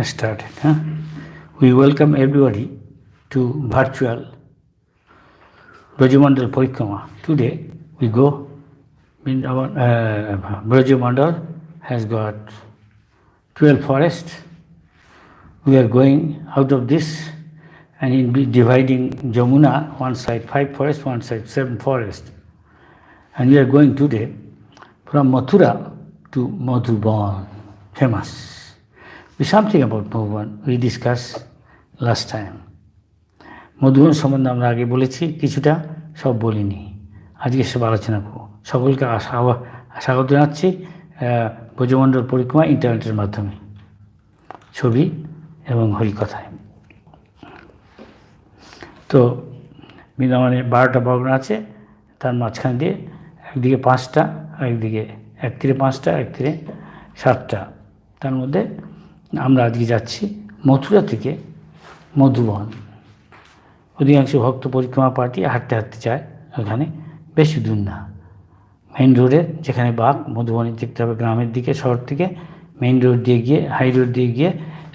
started. We welcome everybody to virtual Vrajamandal Parikrama. Today we go. Vrajamandal has got 12 forests. We are going out of this and in dividing Jamuna, one side 5 forests, one side 7 forests. And we are going today from Mathura to Madhuvan, famous. Something about Madhuvan we discussed last time. Madhuban সম্বন্ধে আমরা আগে বলেছি, কিছুটা সব বলিনি, আজকে সব আলোচনা করব। সকলকে স্বাগত জানাচ্ছি ব্রজমণ্ডল পরিক্রমা ইন্টারনেটের মাধ্যমে, ছবি এবং হরিকথায়। তো বৃন্দাবনে 12টা বর্ণ আছে, তার মাঝখান দিয়ে একদিকে 5টা, একদিকে এক তীরে 5টা, এক তীরে 7টা। তার মধ্যে আমরা আজকে যাচ্ছি মথুরা থেকে মধুবন। অধিকাংশ ভক্ত পরিক্রমা পার্টি হাঁটতে হাঁটতে যায়, ওখানে বেশি দূর না। মেইন রোডে যেখানে বাঘ মধুবনে দেখতে হবে, গ্রামের দিকে শহর থেকে মেইন রোড দিয়ে গিয়ে, হাই রোড দিয়ে গিয়ে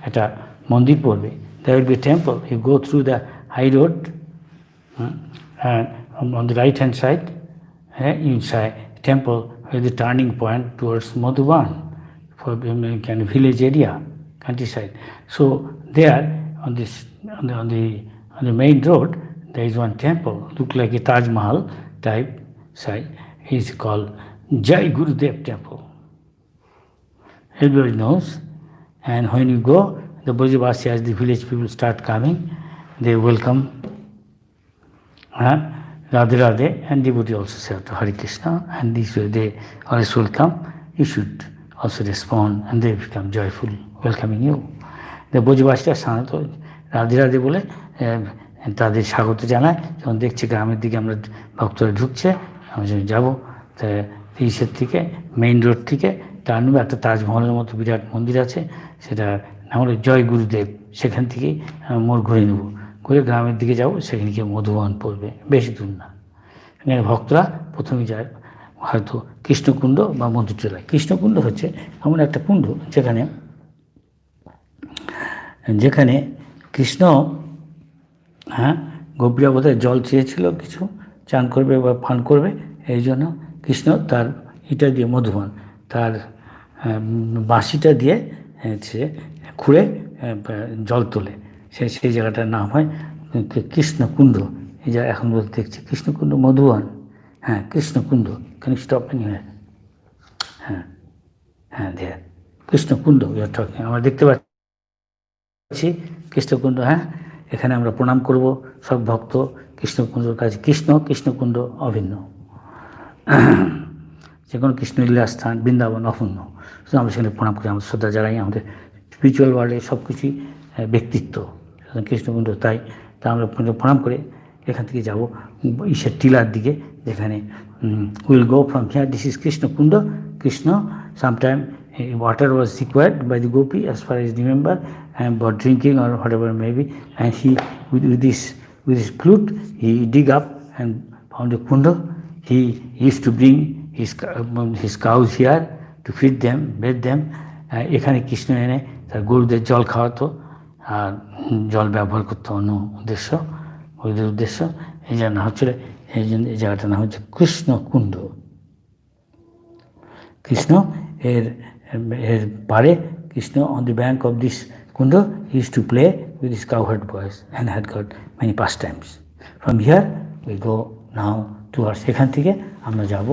একটা মন্দির পড়বে। There will be a temple. You go through the high road and on the right hand side you say temple with the turning point towards Madhuvan for kind of village area, countryside. So there on the main road there is one temple, look like a Taj Mahal type site. It is called Jai Gurudev Temple. Everybody knows. And when you go, the Brajavasi, as the village people start coming, they welcome Radhe Radhe, and devotee also say to Hare Krishna, and this way they always welcome. You should also respond, and they become joyful welcoming you. The Brajavasiরা সাধারণত রাধে রাধে বলে তাদের স্বাগত জানায়। যখন দেখছি গ্রামের দিকে আমরা ভক্তরা ঢুকছে, আমরা যাবো, তা ইসের থেকে মেইন রোড থেকে টার্ন নেবে, একটা তাজমহলের মতো বিরাট মন্দির আছে, সেটা নাম হলো জয় গুরুদেব। সেখান থেকেই মোড় ঘুরে নেব, ঘুরে গ্রামের দিকে যাব, সেখানে গিয়ে মধুবন পড়বে, বেশি দূর না। এখানে ভক্তরা প্রথমে যায় হয়তো কৃষ্ণকুণ্ড বা মধুচলায়। কৃষ্ণকুণ্ড হচ্ছে এমন একটা কুণ্ড যেখানে কৃষ্ণ গোপীরা বোধহয় জল চেয়েছিল, কিছু চান করবে বা পান করবে, এই জন্য কৃষ্ণ তার ইটা দিয়ে মধুবন তার বাঁশিটা দিয়ে সে খুঁড়ে জল তোলে, সেই জায়গাটার নাম হয় কৃষ্ণকুণ্ড। এই যা এখন বলতে দেখছি Krishnakund Madhuban, Krishnakund. Can you stop anywhere? There Krishnakund আমরা দেখতে পাচ্ছি কৃষ্ণকুণ্ড। এখানে আমরা প্রণাম করব সব ভক্ত কৃষ্ণকুণ্ডর কাছে। কৃষ্ণকুণ্ড অভিন্ন, যে কোনো কৃষ্ণলীলা স্থান বৃন্দাবন অপূর্ণ, শুধু আমরা সেখানে প্রণাম করি, আমাদের শ্রদ্ধা জানাই। আমাদের স্পিরিচুয়াল ওয়ার্ল্ডে সব কিছুই ব্যক্তিত্ব, কৃষ্ণকুণ্ড। তাই আমরা প্রণাম করে এখান থেকে যাব ঈশ্বর টিলার দিকে, যেখানে will go from here. This is Krishnakund. Krishna sometime water was required by the gopi, as far as I remember, and for drinking or whatever maybe, and he with his flute he dig up and found a kunda. He used to bring his cows here to feed them, bathe them. এখানে কৃষ্ণ এনে তার গরুদের জল খাওয়াতো, আর জল ব্যবহার করতো অন্য উদ্দেশ্য, গরুদের উদ্দেশ্য। এই জায়গার নাম হচ্ছিল, এই জন্য এই জায়গাটার নাম হচ্ছে কৃষ্ণকুণ্ড। কৃষ্ণ এর পারে, Krishna on the bank of this kunda used to play with his cowherd boys and had got many pastimes. From here we go now towards, এখান থেকে আমরা যাব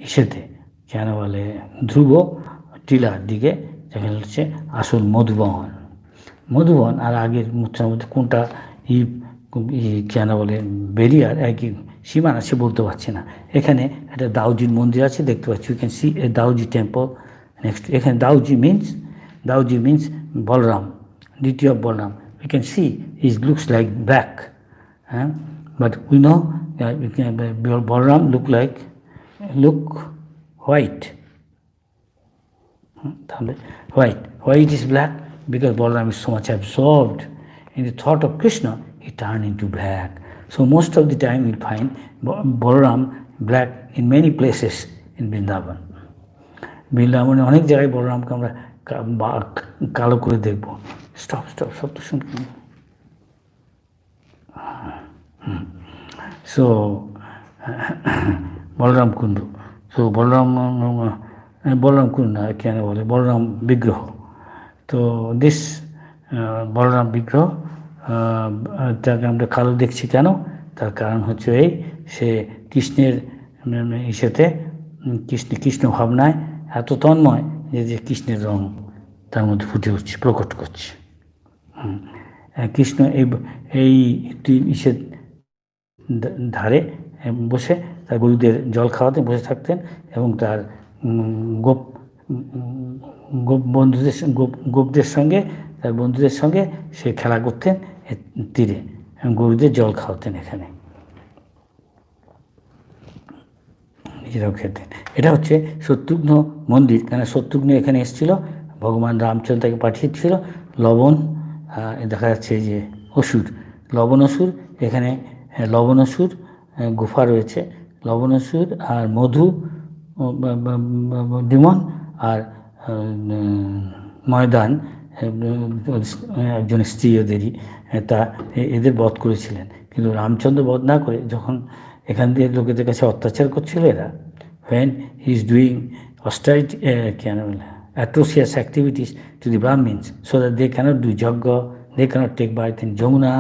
ইসেতে কেন বলে ধ্রুব টিলার দিকে, যেখানে হচ্ছে আসল মধুবন। আর আগের মুদ্রার মধ্যে কোনটা কেন বলে বেরিয়ার একই সীমানা সে বলতে পারছে না। এখানে একটা দাউজির মন্দির আছে, দেখতে পাচ্ছি। You can see a Dauji temple next. এখানে দাউজি মিন্স বলরাম, দ্বিতীয় Balaram. You can see is looks like black, but we know Balaram look white. তাহলে white is black because Balaram is so much absorbed in the thought of Krishna, he turned into black. So most of the time you'll find Balaram black in many places in Vrindavan. বৃন্দাবনে অনেক জায়গায় বলরামকে আমরা কালো করে দেখব। Stop stop, শব্দ শুনছি। So Balaram কুণ্ড, তো বলরাম কুণ্ড না, কেন বলে বলরাম বিগ্রহ। তো দিস বলরাম বিগ্রহ, তাকে আমরা কালো দেখছি কেন? তার কারণ হচ্ছে এই, সে কৃষ্ণের ইসেতে কৃষ্ণ ভাবনায় এত তন্ময় যে কৃষ্ণের রং তার মধ্যে ফুটে উঠছে, প্রকট করছে। কৃষ্ণ এই ইসের ধারে বসে তার গরুদের জল খাওয়াতে বসে থাকতেন, এবং তার গোপদের সঙ্গে, তার বন্ধুদের সঙ্গে সে খেলা করতেন তীরে, গরুদের জল খাওয়াতেন এখানে, নিজেরাও খেতেন। এটা হচ্ছে শত্রুঘ্ন মন্দির, কেন শত্রুঘ্ন এখানে এসেছিল, ভগবান রামচন্দ্র তাকে পাঠিয়েছিল। লবণ দেখা যাচ্ছে যে অসুর, লবণ অসুর, এখানে লবণ অসুর গুফা রয়েছে, লবণ অসুর আর মধু ডিমন আর ময়দান একজন স্ত্রী ওদেরই, তা এদের বধ করেছিলেন। কিন্তু রামচন্দ্র বধ না করে যখন এখান দিয়ে লোকেদের কাছে অত্যাচার করছিল এরা, when he is doing austerity, atrocious activities to the Brahmins, so that they cannot do yajna, they cannot take bath in Jamuna,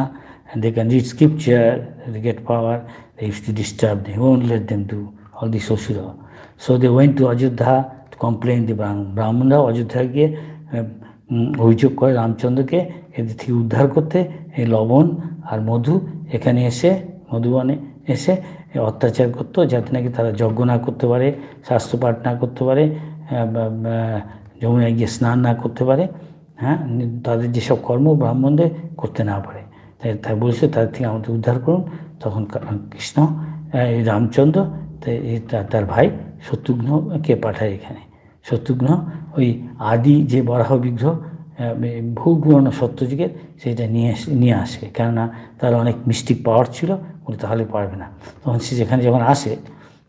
and they can read scripture, they get power, they used to disturb, they won't let them do all this asura. So they went to Ajodhya to complain the Brahmana, Ayodhya গিয়ে অভিযোগ করে রামচন্দ্রকে এদের থেকে উদ্ধার করতে, এই লবণ আর মধু এখানে এসে, মধুবনে এসে অত্যাচার করতো, যাতে নাকি তারা যজ্ঞ না করতে পারে, শাস্ত্রপাঠ না করতে পারে, যমুনায় গিয়ে স্নান না করতে পারে, হ্যাঁ, তাদের যেসব কর্ম ব্রাহ্মণদের করতে না পারে, তাই বলছে তাদের থেকে আমাদের উদ্ধার করুন। তখন কৃষ্ণ, রামচন্দ্র তার ভাই শত্রুঘ্নকে পাঠায় এখানে। শত্রুঘ্ন ওই আদি যে বরাহ বিগ্রহ বহু পুরনো সত্যযুগের, সেটা নিয়ে আসে, কেননা তার অনেক মিস্টিক পাওয়ার ছিল, বলে তাহলে পারবে না। তখন সে যেখানে যখন আসে,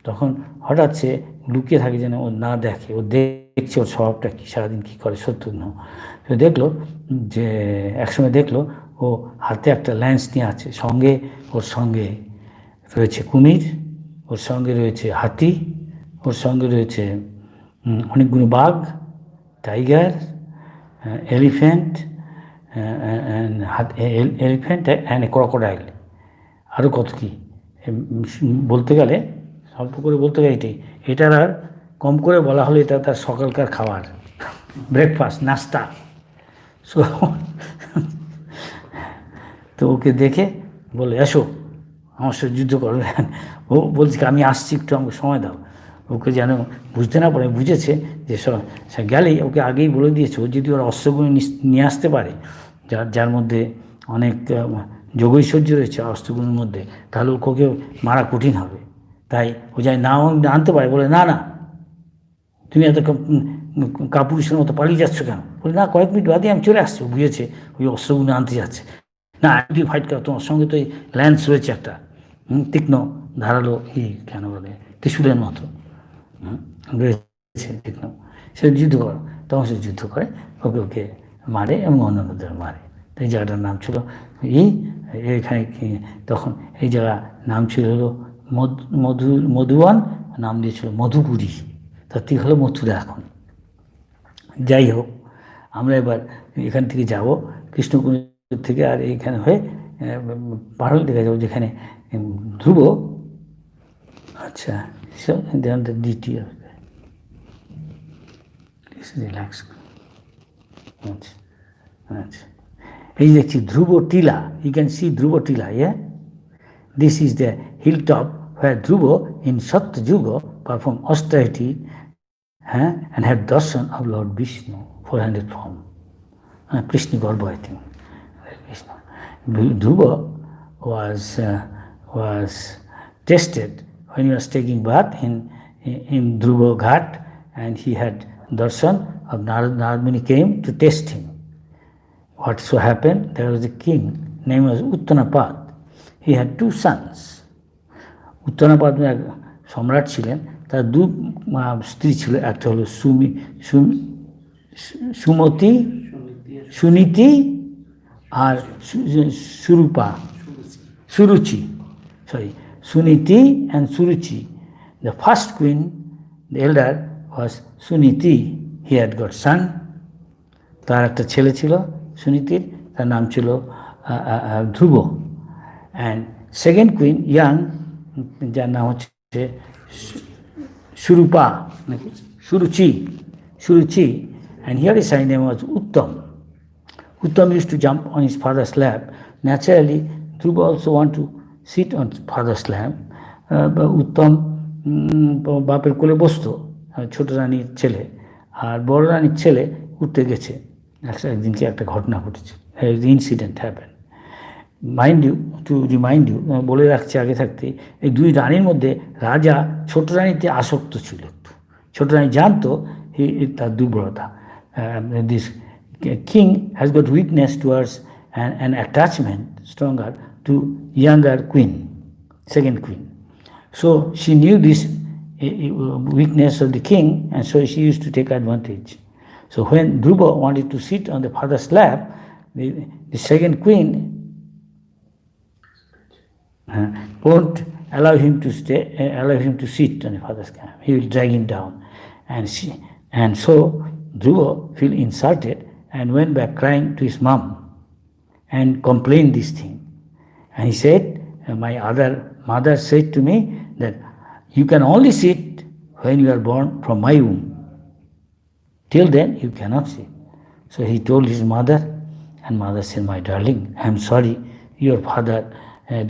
তখন হঠাৎ সে লুকিয়ে থাকে যেন ও না দেখে, ও দেখছে ওর স্বভাবটা কী, সারাদিন কী করে শত্রুঘ্ন। তো দেখলো যে একসময় দেখলো ও হাতে একটা ল্যান্স নিয়ে আছে, সঙ্গে ওর সঙ্গে রয়েছে কুমির, ওর সঙ্গে রয়েছে হাতি, ওর সঙ্গে রয়েছে অনেকগুলো বাঘ, tiger, elephant and a crocodile, আরও কত কী বলতে গেলে, স্বল্প করে বলতে গেলে এটার আর কম করে বলা হলে এটা তার সকালকার খাবার, ব্রেকফাস্ট, নাস্তা। সো তো ওকে দেখে বলে, এসো আমার সাথে যুদ্ধ করবেন। ও বলছে আমি আসছি, একটু আমাকে সময় দাও। ওকে যেন বুঝতে না পারে, বুঝেছে যে সে গেলেই, ওকে আগেই বলে দিয়েছে, ও যদি ওর অস্ত্রগুলো নিয়ে আসতে পারে, যার মধ্যে অনেক যোগৈশ্বর্য রয়েছে অস্ত্রগুলোর মধ্যে, তাহলে ওকে মারা কঠিন হবে। তাই ও যাই না আনতে পারে, বলে না না, তুমি এত কাপুরুষের মতো পালিয়ে যাচ্ছ কেন? বলে না, কয়েক মিনিট বাদে আমি চলে আসছি। বুঝেছে ওই অস্ত্রগুলো আনতে যাচ্ছে। না, আমি ফাইট করো, তোমার সঙ্গে তো এই ল্যান্স রয়েছে একটা, তীক্ষ্ণ ধারালো কেন বলে ত্রিশূলের মতো রয়েছে, তীক্ষ্ণ, সে যুদ্ধ করো। তখন সে যুদ্ধ করে, ওকে মারে এবং অন্যদের মারে। তো এই জায়গাটার নাম ছিল এখানে, তখন এই জায়গার নাম ছিল হলো মধুবন, নাম দিয়েছিল মধুপুরী, তার থেকে হলো মথুরা এখন। যাই হোক, আমরা এবার এখান থেকে যাব কৃষ্ণকুঞ্জ থেকে, আর এইখানে হয়ে পাহাড় দেখা যাবো যেখানে ধ্রুব, আচ্ছা ডিটি রিল্যাক্স, আচ্ছা আচ্ছা, এই দেখছি ধ্রুব টিলা, ইউ ক্যান সি ধ্রুব টিলা, this is the hill top where Dhruva in Satyuga performed austerity and had darshan of Lord Vishnu, 400 form, Krishna Garba, I think. Dhruva was tested when he was taking bath in Dhruva Ghat, and he had darshan of Narad Muni came to test him. What so happened? There was a king named was Uttanapad. He had two sons. উত্তনাপাদ এক সম্রাট ছিলেন, তার দু স্ত্রী ছিল, একটা হলো সুমতি, সুনীতি আর সুরূপা, সুরুচি, sorry, Suniti and Suruchi. The first queen, the elder, was Suniti. He had got son. তার একটা ছেলে ছিল সুনীতির, তার নাম ছিল ধ্রুব। অ্যান্ড সেকেন্ড কুইন ইয়াং, যার নাম হচ্ছে সুরূপা নাকি সুরুচি, সুরুচি। And here his name was Uttam. Uttam used to jump on his father's lap. Naturally, Dhruva also want to sit on father's lap. উত্তম বাপের কোলে বসতো, ছোট রানীর ছেলে, আর বড় রানীর ছেলে উঠতে গেছে। একদিনকে একটা ঘটনা ঘটেছে, incident happen. Mind you, to remind you, বলে রাখছি আগে থাকতে, এই দুই রানীর মধ্যে রাজা ছোট রানীতে আসক্ত ছিল একটু। ছোট রানী জানতো তার দুর্বলতা। This king has got weakness towards an attachment stronger to younger queen, second queen. So she knew this weakness of the king, and so she used to take advantage. So when Dhruva wanted to sit on the father's lap, the second queen won't allow him to sit on the father's lap. He will drag him down, and so Dhruva feel insulted and went back crying to his mom and complained this thing. And he said, my other mother said to me that you can only sit when you are born from my womb. Till then you cannot sit. So he told his mother, and mother said, my darling, I am sorry, your father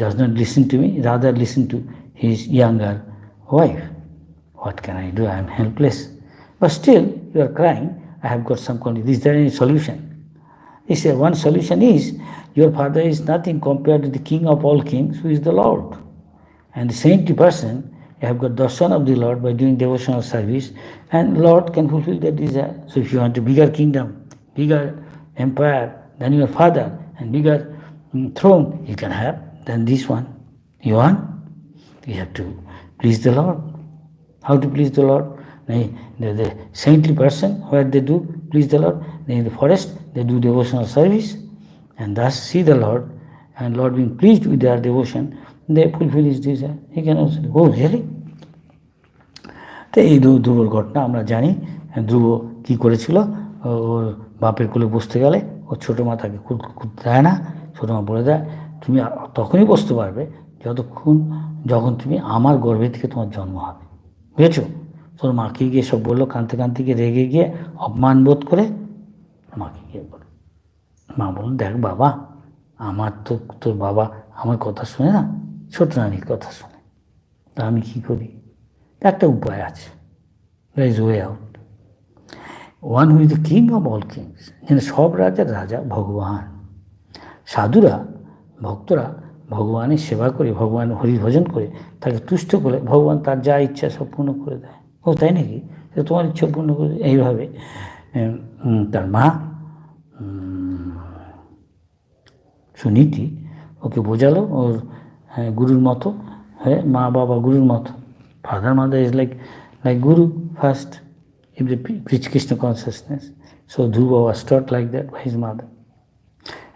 does not listen to me, rather listen to his younger wife. What can I do? I am helpless. But still you are crying. I have got some condition. Is there any solution? He said, one solution is, your father is nothing compared to the king of all kings, who is the Lord. And the saintly person, you have got darshan of the Lord by doing devotional service, and Lord can fulfill that desire. So if you want a bigger kingdom, bigger empire than your father, and bigger throne you can have than this one. You want? You have to please the Lord. How to please the Lord? The saintly person, where they do please the Lord, in the forest they do devotional service, and thus see the Lord, and Lord being pleased with their devotion, they fulfill his desire. He can also do, oh really? তো এই ধ্রুবর ঘটনা আমরা জানি। ধ্রুব কী করেছিল, ওর বাপের কোলে বসতে গেলে ওর ছোটো মা তাকে খুঁজতে দেয় না। ছোটো মা বলে দেয়, তুমি তখনই বসতে পারবে যখন তুমি আমার গর্ভে থেকে তোমার জন্ম হবে, বুঝেছো? তোর মাকে গিয়ে সব বললো, কাঁদতে কাঁদতে গিয়ে রেগে গিয়ে অপমান বোধ করে মাকে গিয়ে বলল। মা বলল, দেখ বাবা, আমার তো তোর বাবা আমার কথা শুনে না, ছোট রানীর কথা শুনে, তা আমি কী করি? একটা উপায় আছে, there is way out. One who is the king of all kings, যেন সব রাজার রাজা ভগবান। সাধুরা, ভক্তরা ভগবানের সেবা করে, ভগবান হরিভজন করে, তাকে তুষ্ট করে ভগবান তার যা ইচ্ছা সব পূর্ণ করে দেয়। ও তাই নাকি? তোমার ইচ্ছা পূর্ণ করে। এইভাবে তার মা সুনীতি ওকে বোঝালো, ওর গুরুর মতো, হ্যাঁ, মা বাবা গুরুর মতো। Father mother is like Guru first, if they preach Krishna consciousness. So Dhruva was taught like that by his mother.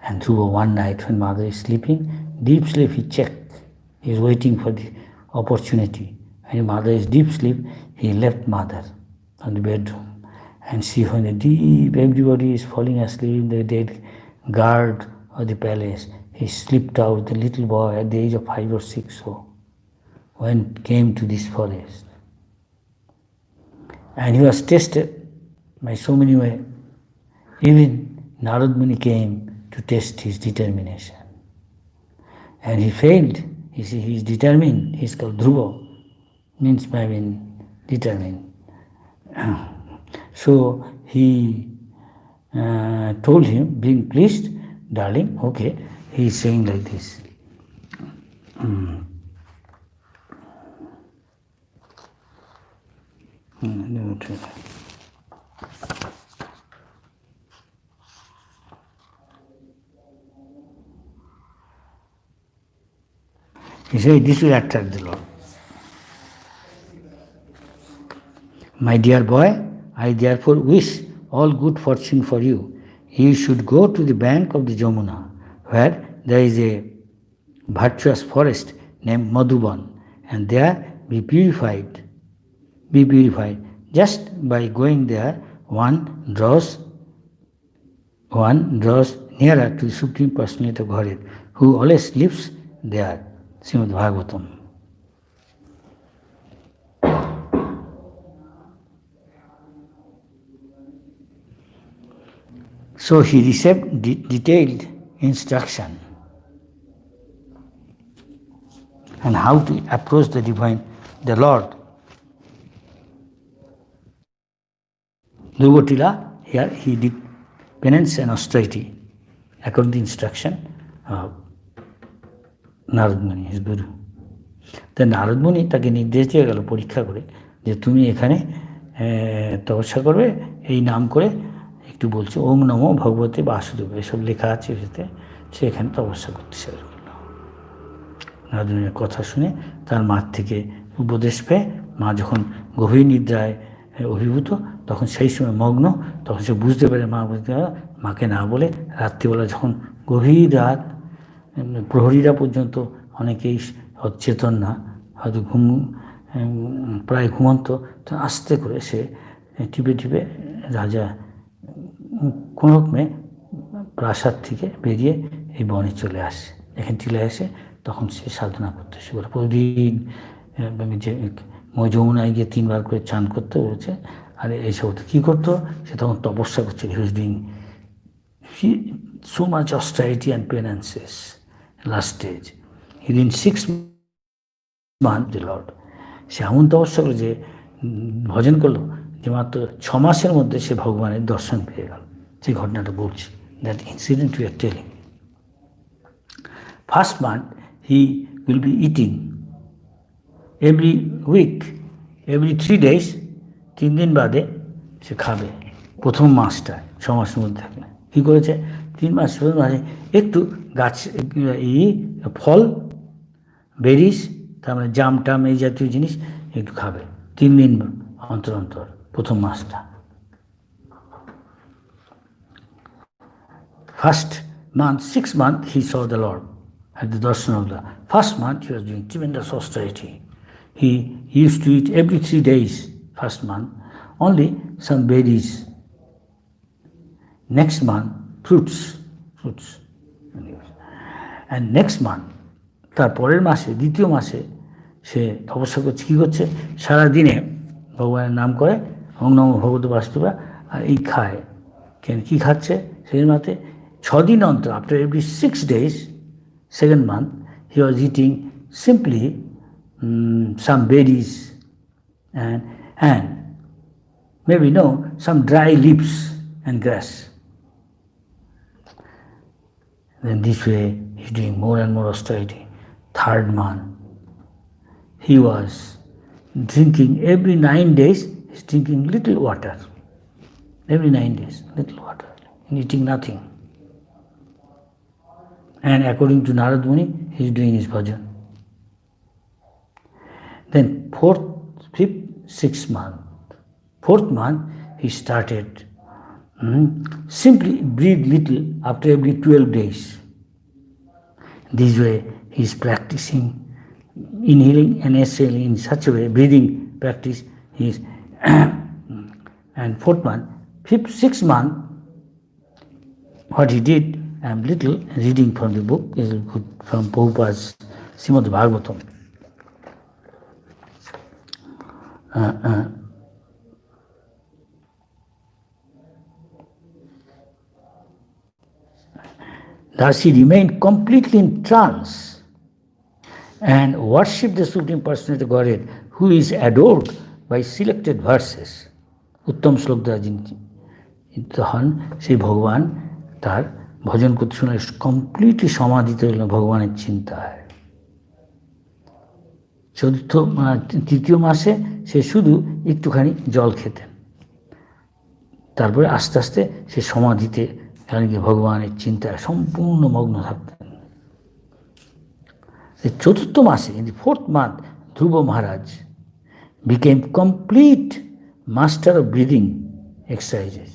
And Dhruva one night when mother is sleeping, deep sleep, he checked. He is waiting for the opportunity. When mother is deep sleep, he left mother on the bedroom. And see, when the deep, everybody is falling asleep, the dead guard of the palace, he slipped out, the little boy at the age of 5 or 6, so when came to this forest. And he was tested by so many ways. Even Narad Muni came to test his determination. And he failed. He is determined. He is called Dhruva, means by being determined. So he told him, being pleased, darling, okay, he is saying like this. He said, this will attract the Lord. My dear boy, I therefore wish all good fortune for you. You should go to the bank of the Jamuna, where there is a virtuous forest named Madhuvan, and there be purified. Be purified. Just by going there, one draws nearer to the Supreme Personality of Godhead, who always lives there. Srimad Bhagavatam. So he received detailed instruction on how to approach the divine, the Lord. Durgatila, here he did penance and austerity according to the instruction of Narad Muni, his Guru. তো নারদ মুনি তাকে নির্দেশ দিয়ে গেল পরীক্ষা করে যে তুমি এখানে তপস্যা করবে এই নাম করে একটু বলছে ওম নমো ভগবতে বাসুদেব, এসব লেখা আছে সেতে, সে এখানে তপস্যা করতে শুরু করলো। নারদ মুনির কথা শুনে তার মার থেকে উপদেশ পেয়ে মা যখন গভীর নিদ্রায় অভিভূত, তখন সেই সময় মগ্ন, তখন সে বুঝতে পারে মা বুঝতে পারে, মাকে না বলে রাত্রিবেলা যখন গভীর রাত, প্রহরীরা পর্যন্ত অনেকেই অচেতন না, হয়তো প্রায় ঘুমন্ত, তো আস্তে করে সে টিপে টিপে রাজা কোনো রকমে প্রাসাদ থেকে বেরিয়ে এই বনে চলে আসে। এখানে চলে আসে তখন সে সাধনা করতে শুরু করে। প্রতিদিন যে যমুনায় গিয়ে 3 বার করে চান করতে বলেছে, আর এইসব কী করতো, সে তখন তপস্যা করছে। He was doing so much austerity and penances. Last stage, within 6 months, the Lord, সে এমন তপস্যা করলো যে ভজন করলো যে মাত্র 6 মাসের মধ্যে সে ভগবানের দর্শন পেয়ে গেল। সেই ঘটনাটা বলছি, that incident we are telling. First month he will be eating every week, every 3 days, 3 দিন বাদে সে খাবে। প্রথম মাসটা 6 মাসের মধ্যে থাকবে। কী করেছে, 3 মাস মাসে একটু গাছ এই ফল, বেরিস, তার মানে জাম টাম এই জাতীয় জিনিস একটু খাবে 3 দিন অন্তর অন্তর প্রথম মাসটা। First month, 6 months, he saw the Lord at the darshan of the first month. He was doing tremendous austerity. He used to eat every 3 days. First month, only some berries. Next month, fruits. And next month, তার পরের মাসে, দ্বিতীয় মাসে সে তপস্যা করছে। কী করছে, সারাদিনে ভগবানের নাম করে, ওম নমো ভগবতে বাসুদেবা, আর এই খায়। কেন কী খাচ্ছে, সেই মাতে 6 দিন অন্তর, after every 6 days, second month, he was eating simply some berries and maybe some dry leaves and grass. Then this way he's doing more and more austerity. Third month, he was drinking every 9 days, he's drinking little water. Every 9 days, little water, and eating nothing. And according to Narad Muni, he's doing his bhajan. Then 4th, 5th, 6th month. 4th month, he started simply breathe little after every 12 days. This way, he is practicing inhaling and exhaling in such a way, breathing practice. He is and 4th month, 5th, 6th month, what he did, I am little reading from the book, is good from Prabhupada's Srimad Bhagavatam. Thus he remained completely in trance and worshipped the Supreme Personality of Godhead, who is adored by selected verses. উত্তম শ্লোক দ্বারা যিনি হন, সেই ভগবান তার ভজন করতে শুনে completely সমাধিত হলেন ভগবানের চিন্তায়। তৃতীয় মাসে সে শুধু একটুখানি জল খেতেন, তারপরে আস্তে আস্তে সে সমাধিতে ভগবানের চিন্তায় সম্পূর্ণ মগ্ন থাকতেন। চতুর্থ মাসে, in the 4th month, Dhruva Maharaj became complete master of breathing exercises.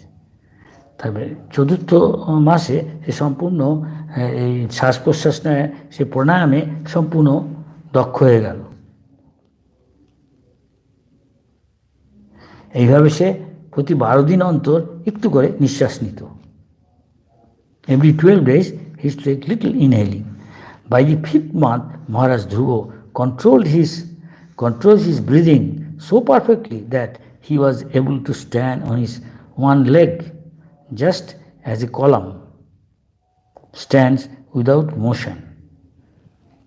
তবে চতুর্থ মাসে সে সম্পূর্ণ এই শ্বাস প্রশ্বাস নেয়, সে প্রাণায়ামে সম্পূর্ণ দক্ষ হয়ে গেল। এইভাবে সে প্রতি 12 দিন অন্তর একটু করে নিঃশ্বাস নিত। Every 12 days he used to take little inhaling. By the 5th month, Maharaj Dhruva controls his breathing so perfectly that he was able to stand on his one leg, just as a column stands without motion.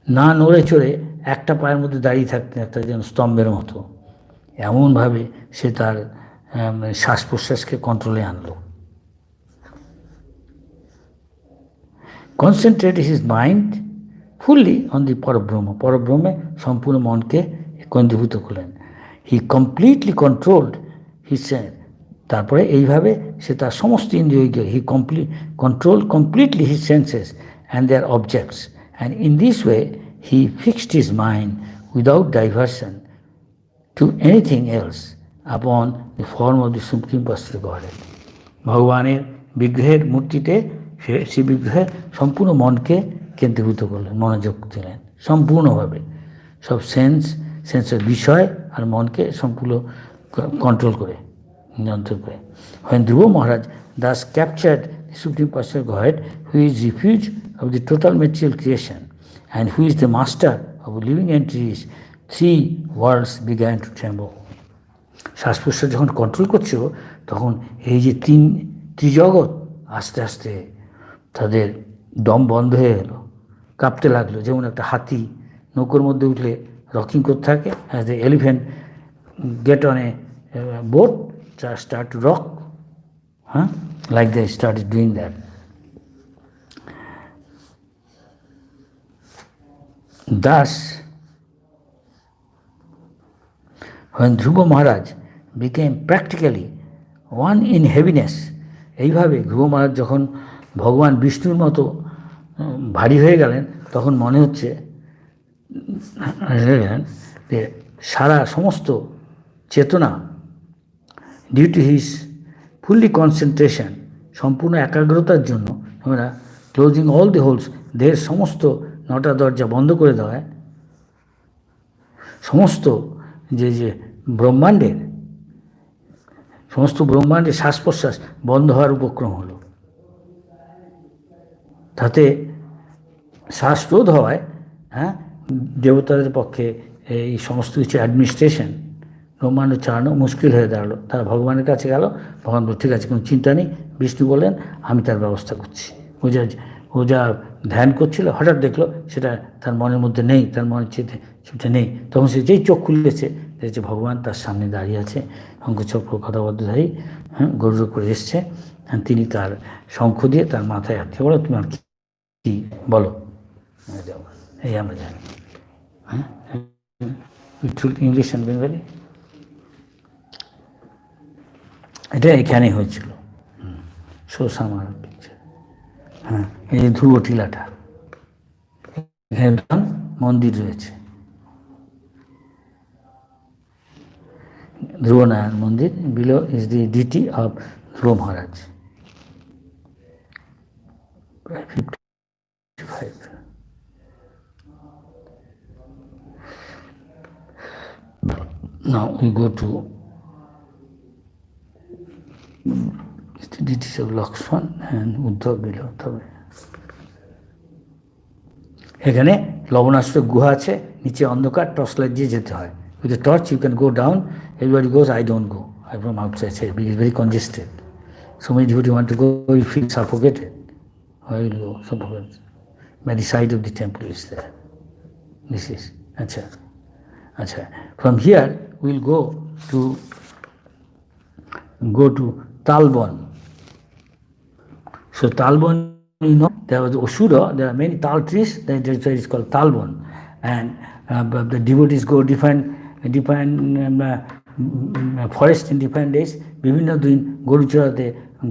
না নড়ে চড়ে একটা পায়ের মধ্যে দাঁড়িয়ে থাকতেন, একটা যেন স্তম্ভের মতো। এমনভাবে সে তার শ্বাস প্রশ্বাসকে কন্ট্রোলে আনলো। Concentrated his mind fully on the Parabrahma. পরব্রহ্মে সম্পূর্ণ মনকে কেন্দ্রীভূত করলেন। He completely controlled his sense. তারপরে এইভাবে সে তার সমস্ত ইন্দ্রিয়কে he controlled completely his senses and their objects, and in this way he fixed his mind without diversion to anything else upon the form of the Supreme Personality of Godhead. ভগবানের বিগ্রহের মূর্তিতে সে বিগ্রহে সম্পূর্ণ মনকে কেন্দ্রীভূত করলেন, মনোযোগ দিলেন সম্পূর্ণভাবে, সব সেন্সের বিষয় আর মনকে সম্পূর্ণ কন্ট্রোল করে, নিয়ন্ত্রণ করে। When Dhruva Maharaj thus captured the Supreme Personality of Godhead, who is refuge of the total material creation and who is the master of living entities, 3 worlds began to tremble. শ্বাস প্রশ্বাস যখন control করছিল, তখন এই যে 3 ত্রিজগৎ আস্তে আস্তে তাদের দম বন্ধ হয়ে গেলো, কাঁপতে লাগলো। যেমন একটা হাতি নৌকোর মধ্যে উঠলে রকিং করতে থাকে, as the elephant get on a boat, start to rock, like they started doing that. Thus, when Dhruva Maharaj became practically one in heaviness, এইভাবে ধ্রুব মহারাজ যখন ভগবান বিষ্ণুর মতো ভারী হয়ে গেলেন, তখন মনে হচ্ছে যে সারা সমস্ত চেতনা due to his fully concentration, সম্পূর্ণ একাগ্রতার জন্য আমরা ক্লোজিং অল দি হোলস, দেহের সমস্ত 9টা দরজা বন্ধ করে দেওয়ায় সমস্ত যে ব্রহ্মাণ্ডের শ্বাস প্রশ্বাস বন্ধ হওয়ার উপক্রম হলো। তাতে শ্বাসরোধ হওয়ায় দেবতাদের পক্ষে এই সমস্ত কিছু অ্যাডমিনিস্ট্রেশন ব্রহ্মাণ্ড চালানো মুশকিল হয়ে দাঁড়ালো। তারা ভগবানের কাছে গেল, ভগবান বলল ঠিক আছে, কোনো চিন্তা নেই। বিষ্ণু বললেন আমি তার ব্যবস্থা করছি। ও যা ধ্যান করছিল হঠাৎ দেখলো সেটা তার মনের মধ্যে নেই, তার মনের সেটা নেই। তখন সে যেই চোখ খুলেছে দেখছে ভগবান তার সামনে দাঁড়িয়ে আছে, শঙ্খচক্র কথাবদ্ধধারী, গরুর করে এসছে। তিনি তার শঙ্খ দিয়ে তার মাথায় হাত দিয়ে বলো তুমি আর কি বলো, এই আমরা জানি। ইংলিশ অ্যান্ড বেঙ্গলি এটা এখানেই হয়েছিল। সোসামার পিকচার, এই যে ধ্রুব টিলাটা, এখানে মন্দির রয়েছে, ধ্রুবনারায়ণ মন্দির। Below is the deity of Dhruva Maharaj. 55. Now we go to the deities of Lakshman and Uddhav below. এখানে লবণাশ্র গুহা আছে, নিচে অন্ধকার, টর্চ লাইট দিয়ে যেতে হয়। With the torch you can go down. Everybody goes, I don't go. I'm from outside. It's very congested. So many devotees want to go, you feel suffocated. Why will you go? Suffocated. By the side of the temple is there. This is. Acha. From here we'll go to Talbon. So Talbon, there was Osura, there are many tal trees, that's why it's called Talbon. And the devotees go different forest in different days. বিভিন্ন দিন গরু চড়াতে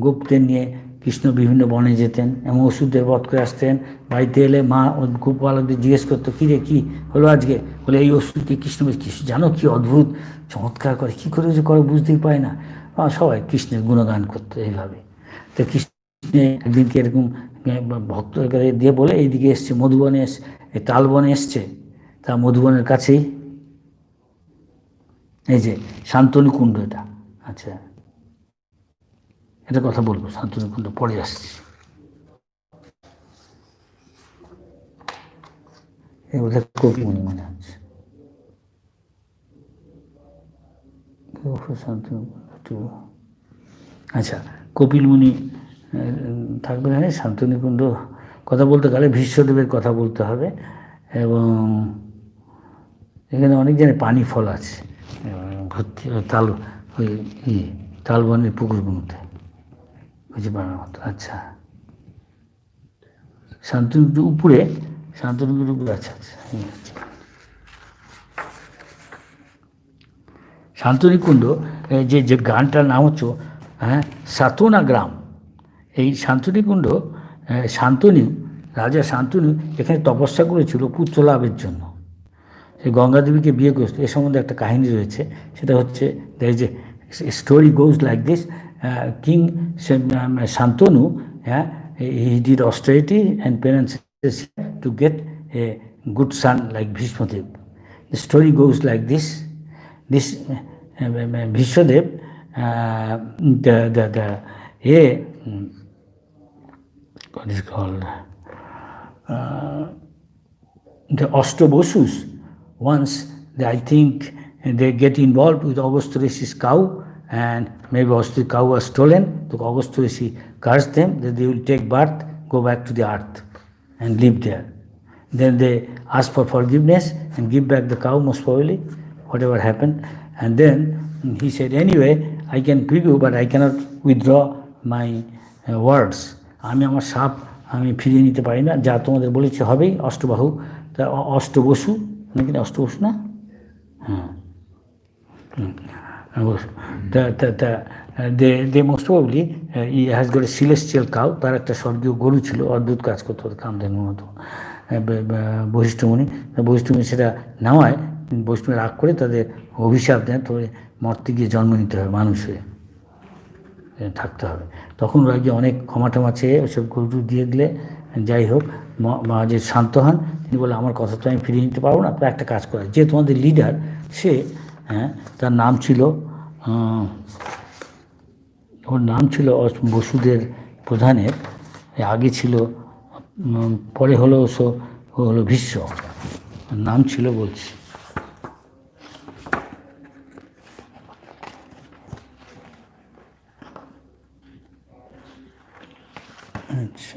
গোপদের নিয়ে কৃষ্ণ বিভিন্ন বনে যেতেন এবং ওষুধদের বধ করে আসতেন। বাড়িতে এলে মা গোপালকদের জিজ্ঞেস করতো কী রে কী হলো আজকে, বলে এই ওষুধকে কৃষ্ণ জানো কি অদ্ভুত চমৎকার করে, কী করে যে করে বুঝতেই পায় না। সবাই কৃষ্ণের গুণগান করতো এইভাবে। তো কৃষ্ণ একদিনকে এরকম ভক্ত দিয়ে বলে এইদিকে এসছে, মধুবনে তালবনে এসছে, তা মধুবনের কাছেই এই যে শান্তনু কুণ্ড, এটা আচ্ছা এটা কথা বলবো, শান্তনু কুণ্ড পরে আসছি। বোধহয় কপিমণি মনে হচ্ছে, শান্তনু কুণ্ড। আচ্ছা, কপিলমুনি থাকবে না, শান্তনু কুণ্ড কথা বলতে গেলে ভীষ্মদেবের কথা বলতে হবে। এবং এখানে অনেক জায়গায় পানি ফল আছে ভর্তি, ওই তালবনের পুকুরগুলোতে বুঝে পারার মতো। আচ্ছা, শান্তনুকুণ্ড উপরে, শান্তনুকুণ্ড উপরে, আচ্ছা আচ্ছা, শান্তনুকুণ্ড যে গানটার নাম হচ্ছে সাতনা গ্রাম। এই শান্তনুকুণ্ড, শান্তনু, রাজা শান্তনু এখানে তপস্যা করেছিল পুত্র লাভের জন্য। সে গঙ্গাদেবীকে বিয়ে করেছিল। এ সম্বন্ধে একটা কাহিনী রয়েছে, সেটা হচ্ছে there is a story goes like this, king Shantanu, he did austerity and penances to get a good son like Bhishmadev. The story goes like this. This Bhishmadev, what is called, the Ashtabosus, once I think they get involved with Agastya Rishi's cow, and maybe the cow was stolen. So Agastya Rishi cursed them that they will take birth, go back to the earth and live there. Then they ask for forgiveness and give back the cow, most probably, whatever happened. And then he said, anyway, I can give you, but I cannot withdraw my words. আমি আমার সাপ আমি ফিরিয়ে নিতে পারি না, যা তোমাদের বলেছি হবেই। অষ্টবাহু, তা অষ্টবসু নাকি, অষ্টবসু না, হ্যাঁ, they most probably he has got a celestial cow. তার একটা স্বর্গীয় গরু ছিল, অদ্ভুত কাজ করতে হতো, কামধেনুর মতো। বশিষ্ঠমণি সেটা নেওয়ায় বৈষ্ণব রাগ করে তাদের অভিশাপ দেন, তবে মর্তে গিয়ে জন্ম নিতে হবে, মানুষ হয়ে থাকতে হবে। তখন ওরা গিয়ে অনেক ক্ষমা টমা চেয়ে ওসব গরু দিয়ে দিলে। যাই হোক, মহারাজ শান্ত হন, তিনি বলে আমার কথা তো আমি ফিরিয়ে নিতে পারবো না, একটা কাজ করে, যে তোমাদের লিডার সে, তার নাম ছিল, ওর নাম ছিল বসুদের প্রধানের, আগে ছিল, পরে হলো হলো ভীষ্ম, নাম ছিল বলছি, আচ্ছা,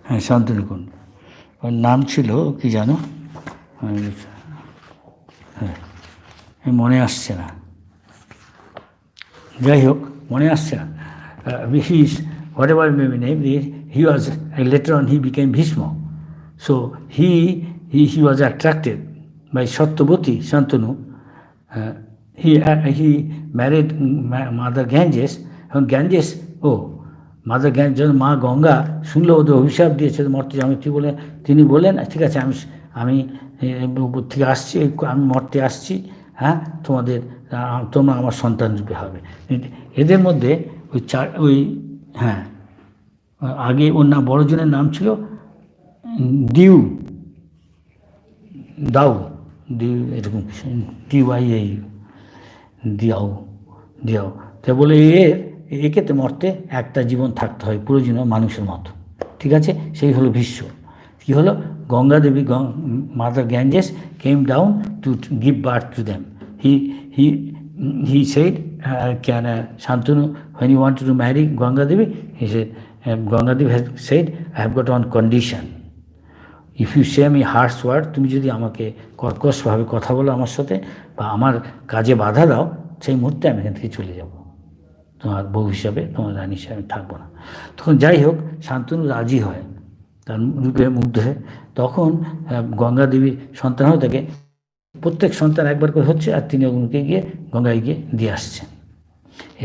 হ্যাঁ শান্তনুকুণ্ড, ওর নাম ছিল কি জানো, হ্যাঁ মনে আসছে না, যাই হোক মনে আসছে না। He is what ever may be name, he was letter on he became Bhishma. So he was attracted by Satyavati Shantanu. He married Mother Ganges. এবং গ্যাঞ্জেস, মাদার গ্যাঞ্জ, মা গঙ্গা শুনলে ওদের অভিশাপ দিয়েছে মর্তে আমি, তিনি বললেন ঠিক আছে, আমি উপর থেকে আসছি, আমি মর্তে আসছি, হ্যাঁ তোমরা আমার সন্তান রূপে হবে। এদের মধ্যে হ্যাঁ আগে ওর নাম, বড়জনের নাম ছিল দাউ, এরকম দিয়াও। তা বলে একে তো মর্তে একটা জীবন থাকতে হয় পুরো জীবন মানুষের মতো, ঠিক আছে। সেই হলো ভীষ্ম। কী হলো, Ganga Devi, mother Ganges came down to give birth to them. He said, Shantanu, when he wanted to marry Ganga Devi, he said, Ganga Devi has said, I have got one condition. If you say me harsh word, তুমি যদি আমাকে কর্কশভাবে কথা বলো আমার সাথে, বা আমার কাজে বাধা দাও, সেই মুহূর্তে আমি এখান থেকে চলে যাব, তোমার বউ হিসাবে, তোমার রানী হিসাবে থাকবো না। তখন যাই হোক শান্তনু রাজি হয়, তার রূপে মুগ্ধ হয়ে। তখন গঙ্গা দেবী সন্তান হয়ে থাকে, প্রত্যেক সন্তান একবার করে হচ্ছে, আর তিনি ওগুলোকে গিয়ে গঙ্গায় গিয়ে দিয়ে আসছেন।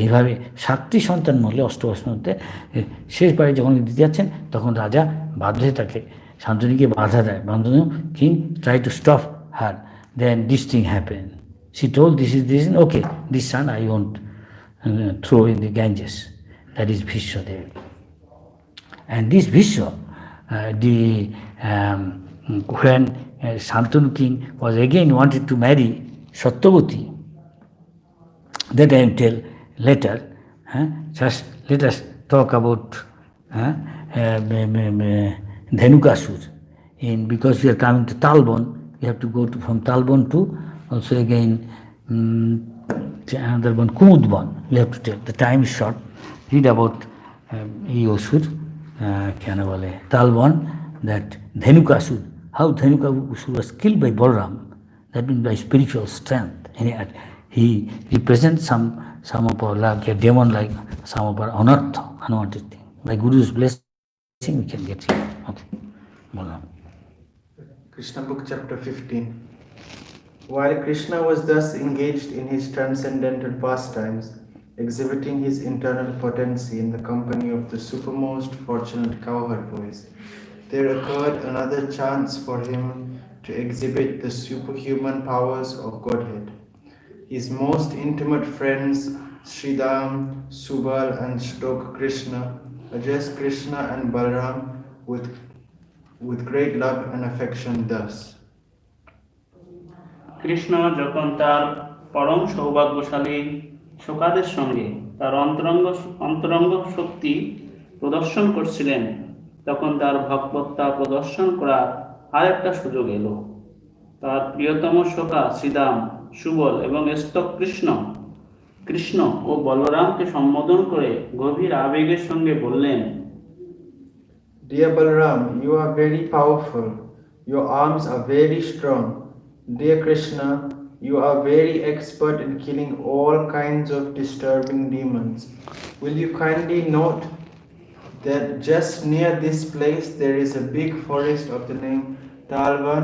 এইভাবে 7টি সন্তান মরলে অষ্টবসুর মধ্যে শেষবারে যখন দিতে যাচ্ছেন, তখন রাজা বাধ্য হয়ে তাকে শান্তনুকে বাধা দেয়। Shantanu king try to stop her. Then this thing happened. She told, this is okay, this son I won't throw in the Ganges. That is Bhishma there. And this Bhishma, when Shantanu king was again wanted to marry Satyavati, that I will tell later. Just let us talk about Dhenukasur. Because we are coming to Talbon, we have to go from Talbon to also again another one, Kumudban. We have to tell. The time is short. Read about Osur, Talbon, that Dhenukasur, how Dhenukasur was killed by Balaram, that means by spiritual strength. He represents some of our like a demon, like some of our anartha, unwanted thing. By Guru's blessing, we can get it. Okay. Balaram. Krishna Book, Chapter 15. While Krishna was thus engaged in his transcendental pastimes, exhibiting his internal potency in the company of the supermost fortunate cowherd boys, there occurred another chance for him to exhibit the superhuman powers of Godhead. His most intimate friends, Sridham, Subhag, and Shloka Krishna, addressed Krishna and Balaram with great love and affection thus. Krishna যখন তার পরম সৌভাগ্যশালী শোকাদের সঙ্গে তার অন্তরঙ্গ শক্তি প্রদর্শন করছিলেন, তখন তার ভগবত্তা প্রদর্শন করার আরেকটা সুযোগ এলো। তার প্রিয়তম সখা শ্রীদাম, সুবল এবং স্তব কৃষ্ণ ও বলরামকে সম্বোধন করে গভীর আবেগের সঙ্গে বললেন, Dear Balaram, you are very powerful. Your arms are very strong. Dear Krishna, you are very expert in killing all kinds of disturbing demons. Will you kindly note that just near this place there is a big forest of the name Talvan?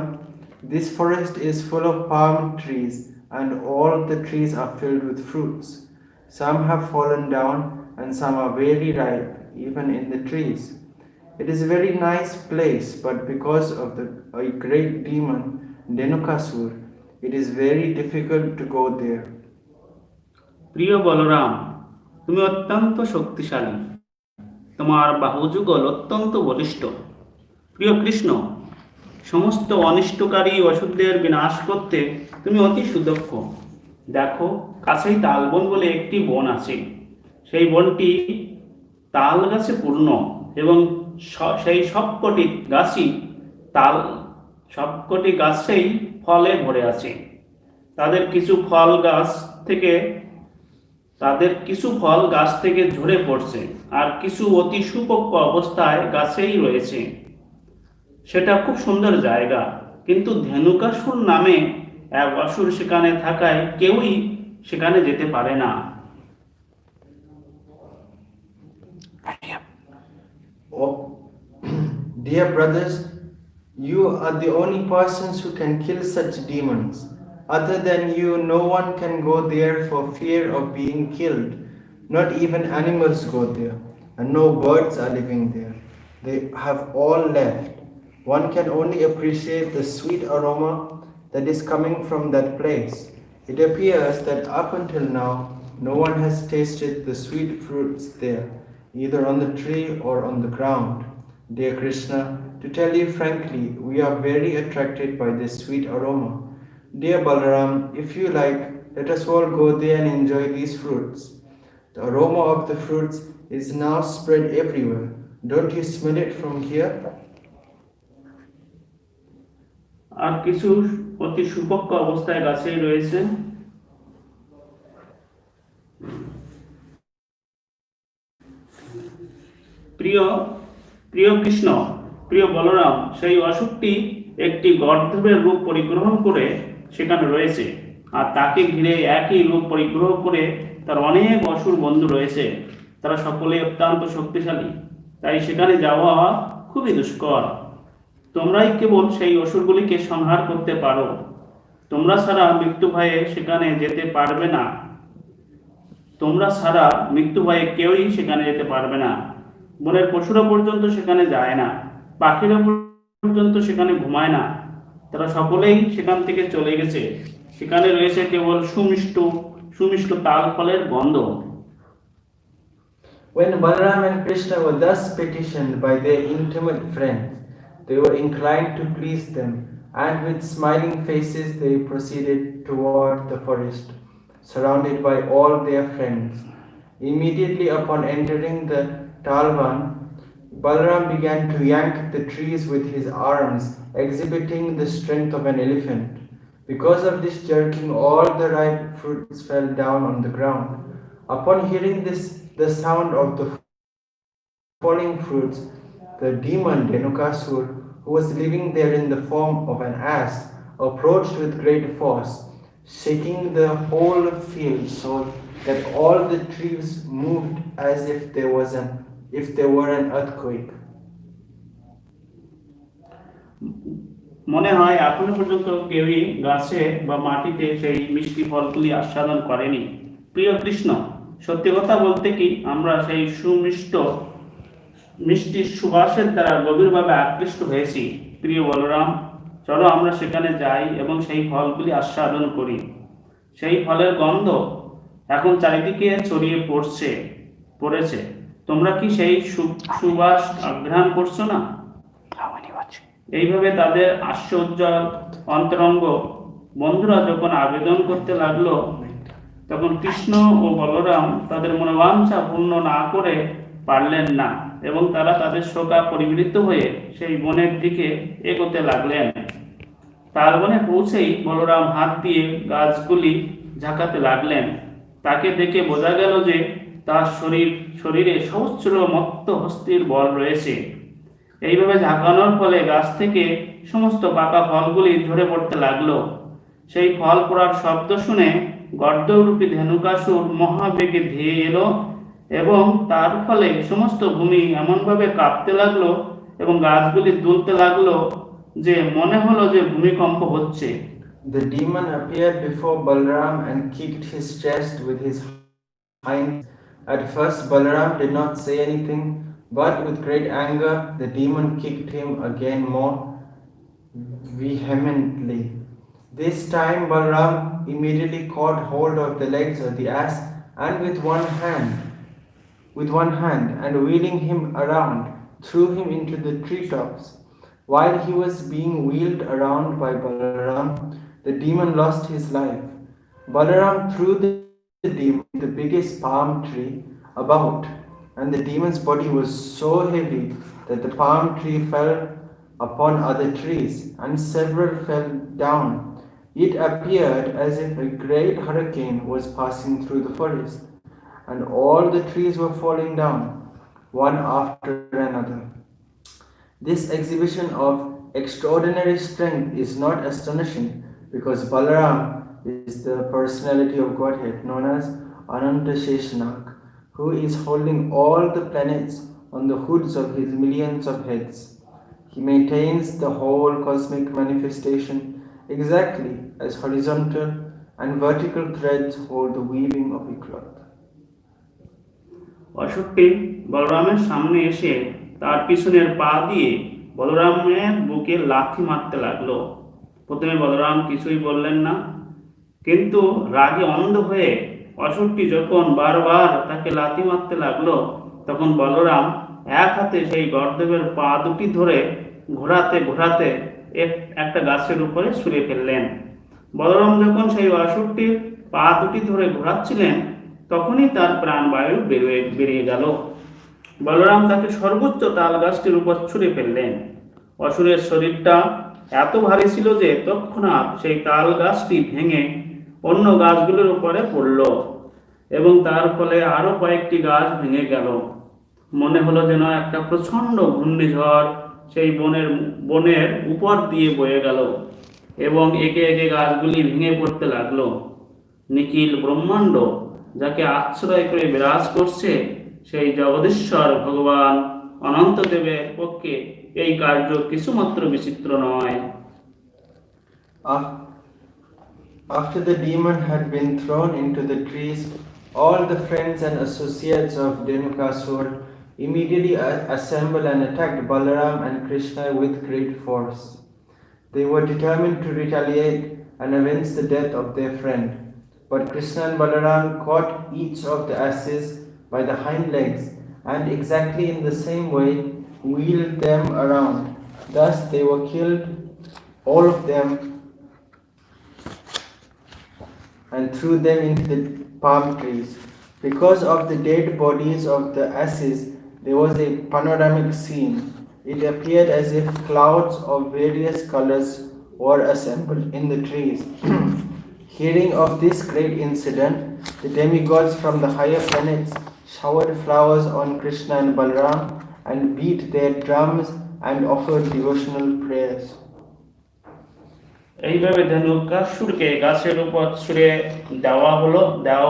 This forest is full of palm trees, and all the trees are filled with fruits. Some have fallen down and some are very ripe, even in the trees. It is a very nice place, but because of a great demon, Dhenukasur, it is very difficult to go there. প্রিয় বলরাম, তুমি অত্যন্ত শক্তিশালী, তোমার বাহুযুগল অত্যন্ত বলিষ্ঠ। প্রিয় কৃষ্ণ, সমস্ত অনিষ্টকারী অসুরদের বিনাশ করতে তুমি অতি সুদক্ষ। দেখো, কাছেই তালবন বলে একটি বন আছে। সেই বনটি তাল গাছে পূর্ণ এবং সেই সবকটি গাছেই ফলে ভরে আছে। তাদের কিছু ফল গাছ থেকে ঝরে পড়ছে, আর কিছু অতি সুপক্ক অবস্থায় গাছেই রয়েছে। সেটা খুব সুন্দর জায়গা, কিন্তু ধেনুকাসুর নামে এক অসুর সেখানে থাকায় কেউই সেখানে যেতে পারে না। Dear brothers, you are the only persons who can kill such demons. Other than you, no one can go there for fear of being killed. Not even animals go there, and no birds are living there. They have all left. One can only appreciate the sweet aroma that is coming from that place. It appears that up until now, no one has tasted the sweet fruits there, either on the tree or on the ground. Dear Krishna, to tell you frankly, we are very attracted by this sweet aroma. Dear Balaram, if you like, let us all go there and enjoy these fruits. The aroma of the fruits is now spread everywhere. Don't you smell it from here? আর কিছু অতি সুপক্ক অবস্থায় গাছেই রয়েছে। প্রিয় কৃষ্ণ, প্রিয় বলরাম, সেই অসুরটি একটি গর্ধবের রূপ পরিগ্রহণ করে সেখানে রয়েছে, আর তাকে ঘিরে একই রূপ পরিগ্রহ করে তার অনেক অসুর বন্ধু রয়েছে। তারা সকলে অত্যন্ত শক্তিশালী, তাই সেখানে যাওয়া খুবই দুষ্কর। তোমরাই কেবল সেই অসুরগুলিকে সংহার করতে পারো। তোমরা ছাড়া মৃত্যু ভয়ে সেখানে যেতে পারবে না। কেউই সেখানে যেতে পারবে না। বনের পশুরা পর্যন্ত সেখানে যায় না। পাখিরা পর্যন্ত সেখানে ঘুমায় না, তারা সকলেই সেখান থেকে চলে গেছে। সেখানে রয়েছে কেবল সুমিষ্ট সুমিষ্ট তাল ফলের গন্ধ। When Balaram and Krishna were thus petitioned by their intimate friends, they were inclined to please them, and with smiling faces they proceeded toward the forest, surrounded by all their friends. Immediately upon entering the Talvan, Balaram began to yank the trees with his arms, exhibiting the strength of an elephant. Because of this jerking, all the ripe fruits fell down on the ground. Upon hearing the sound of the falling fruits, the demon Dhenukasur, who was living there in the form of an ass, approached with great force, shaking the whole field so that all the trees moved as if there were an earthquake. মনে হয় এখনো পর্যন্ত কেউই গাছে বা মাটিতে সেই মিষ্টি ফলগুলি আস্বাদন করেনি। প্রিয় কৃষ্ণ, সত্যি কথা বলতে কি আমরা সেই মিষ্টি সুবাসের দ্বারা গভীরভাবে আকৃষ্ট হয়েছি। প্রিয় বলরাম, চলো আমরা সেখানে যাই এবং সেই ফলগুলি আস্বাদন করি। সেই ফলের গন্ধ এখন চারিদিকে ছড়িয়ে পড়েছে। তোমরা কি সেই সুবাস আঘ্রাণ করছো না? এইভাবে তাদের আশ্চর্যোজ্জ্বল অন্তরঙ্গ বন্ধুরা যখন আবেদন করতে লাগলো, তখন কৃষ্ণ ও বলরাম তাদের মনোবাঞ্ছা পূর্ণ না করে পারলেন না এবং তারা তাদের শোকা পরিবৃত হয়ে সেই বনের দিকে এগোতে লাগলেন। তার বনে পৌঁছেই বলরাম হাত দিয়ে গাছগুলি ঝাঁকাতে লাগলেন। তাকে দেখে বোঝা গেল যে তার শরীরে সহস্র মত্ত হস্তির বল রয়েছে। এইভাবে ঝাঁকানোর ফলে গাছ থেকে সমস্ত পাকা ফলগুলি ঝরে পড়তে লাগলো। সেই ফল পড়ার শব্দ শুনে গর্দরূপী ধেনুকাসুর মহাবেগে ধেয়ে এলো এবং তার ফলে সমস্ত ভূমি এমনভাবে কাঁপতে লাগলো এবং গাছগুলি দুলতে লাগলো যে মনে হলো যে ভূমিকম্প হচ্ছে। The demon appeared before Balaram and kicked his chest with his hinds. At first Balaram did not say anything, but with great anger the demon kicked him again more vehemently. This time Balaram immediately caught hold of the legs of the ass and with one hand and wheeling him around threw him into the treetops. While he was being wheeled around by Balaram, the demon lost his life. Balaram threw the demon the biggest palm tree about, and the demon's body was so heavy that the palm tree fell upon other trees, and several fell down. It appeared as if a great hurricane was passing through the forest, and all the trees were falling down, one after another. This exhibition of extraordinary strength is not astonishing, because Balaram is the personality of Godhead known as Ananta Sheshanak, who is holding all the planets on the hoods of his millions of heads. He maintains the whole cosmic manifestation exactly as horizontal and vertical threads hold the weaving of a cloth. অসুরটি বলরামের সামনে এসে তার পিছনের পা দিয়ে বলরামের বুকে লাথি মারতে লাগলো। প্রথমে বলরাম কিছুই বললেন না, কিন্তু রাগে অন্ধ হয়ে অসুরটি যখন বারবার তাকে লাথি মারতে লাগলো, তখন বলরাম এক হাতে সেই গর্দভের পা দুটি ধরে ঘোরাতে ঘোরাতে একটা গাছের উপরে ছুঁড়ে ফেললেন। বলরাম যখন সেই অসুরটির পা দুটি ধরে ঘোরাচ্ছিলেন, তখনই তার প্রাণবায়ু বেরিয়ে গেল। বলরাম তাকে সর্বোচ্চ তাল গাছটির উপর ছুঁড়ে ফেললেন। অসুরের শরীরটা এত ভারী ছিল যে তৎক্ষণাৎ সেই তাল গাছটি ভেঙে অন্য গাছগুলোর উপরে পড়ল এবং তার ফলে আরো কয়েকটি গাছ ভেঙে গেল। মনে হলো যেন একটা প্রচন্ড ঘূর্ণিঝড় সেই বনের উপর দিয়ে বয়ে গেল এবং একে একে গাছগুলি ভেঙে পড়তে লাগলো। নিখিল ব্রহ্মাণ্ড যাকে আশ্রয় করে বিরাজ করছে সেই জগদীশ্বর ভগবান অনন্তদেবের পক্ষে এই কার্য কিছুমাত্র বিচিত্র নয়। After the demon had been thrown into the trees, all the friends and associates of Dhenukasur immediately assembled and attacked Balaram and Krishna with great force. They were determined to retaliate and avenge the death of their friend. But Krishna and Balaram caught each of the asses by the hind legs and exactly in the same way wheeled them around. Thus they were killed, all of them, and threw them into the palm trees. Because of the dead bodies of the asses, there was a panoramic scene. It appeared as if clouds of various colors were assembled in the trees. Hearing of this great incident, the demigods from the higher planets showered flowers on Krishna and Balaram and beat their drums and offered devotional prayers. এইভাবে ধনুকাসুরকে গাছের উপর ছুঁড়ে দেওয়া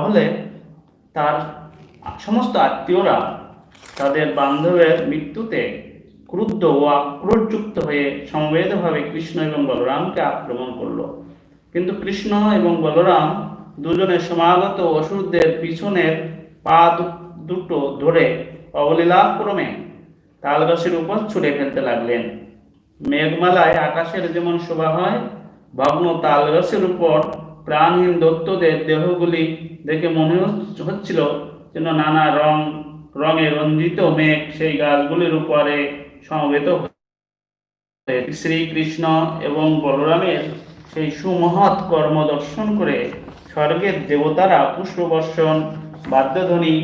হলে তার সমস্ত আত্মীয়রা তাদের বান্ধবের মৃত্যুতে ক্রুদ্ধ ও আক্রোশযুক্ত হয়ে সমবেতভাবে কৃষ্ণ এবং বলরামকে আক্রমণ করলো। কিন্তু কৃষ্ণ এবং বলরাম দুজনের সমাগত অসুরদের পিছনের পা দুটো ধরে অবলীলাক্রমে তালগাছের উপর ছুঁড়ে ফেলতে লাগলেন। মেঘমালায় আকাশের যেমন শোভা হয়, ভগ্ন তালগাছের উপর প্রাণহীন দৈত্যদের দেহগুলি দেখে মনে হচ্ছিল যেন নানা রঙে রঞ্জিত মেঘ সেই গাছগুলির উপরে সমবেত হয়ে শ্রীকৃষ্ণ এবং বলরামের সেই সুমহৎ কর্ম দর্শন করে স্বর্গের দেবতারা পুষ্পবর্ষণ, বাদ্যধ্বনি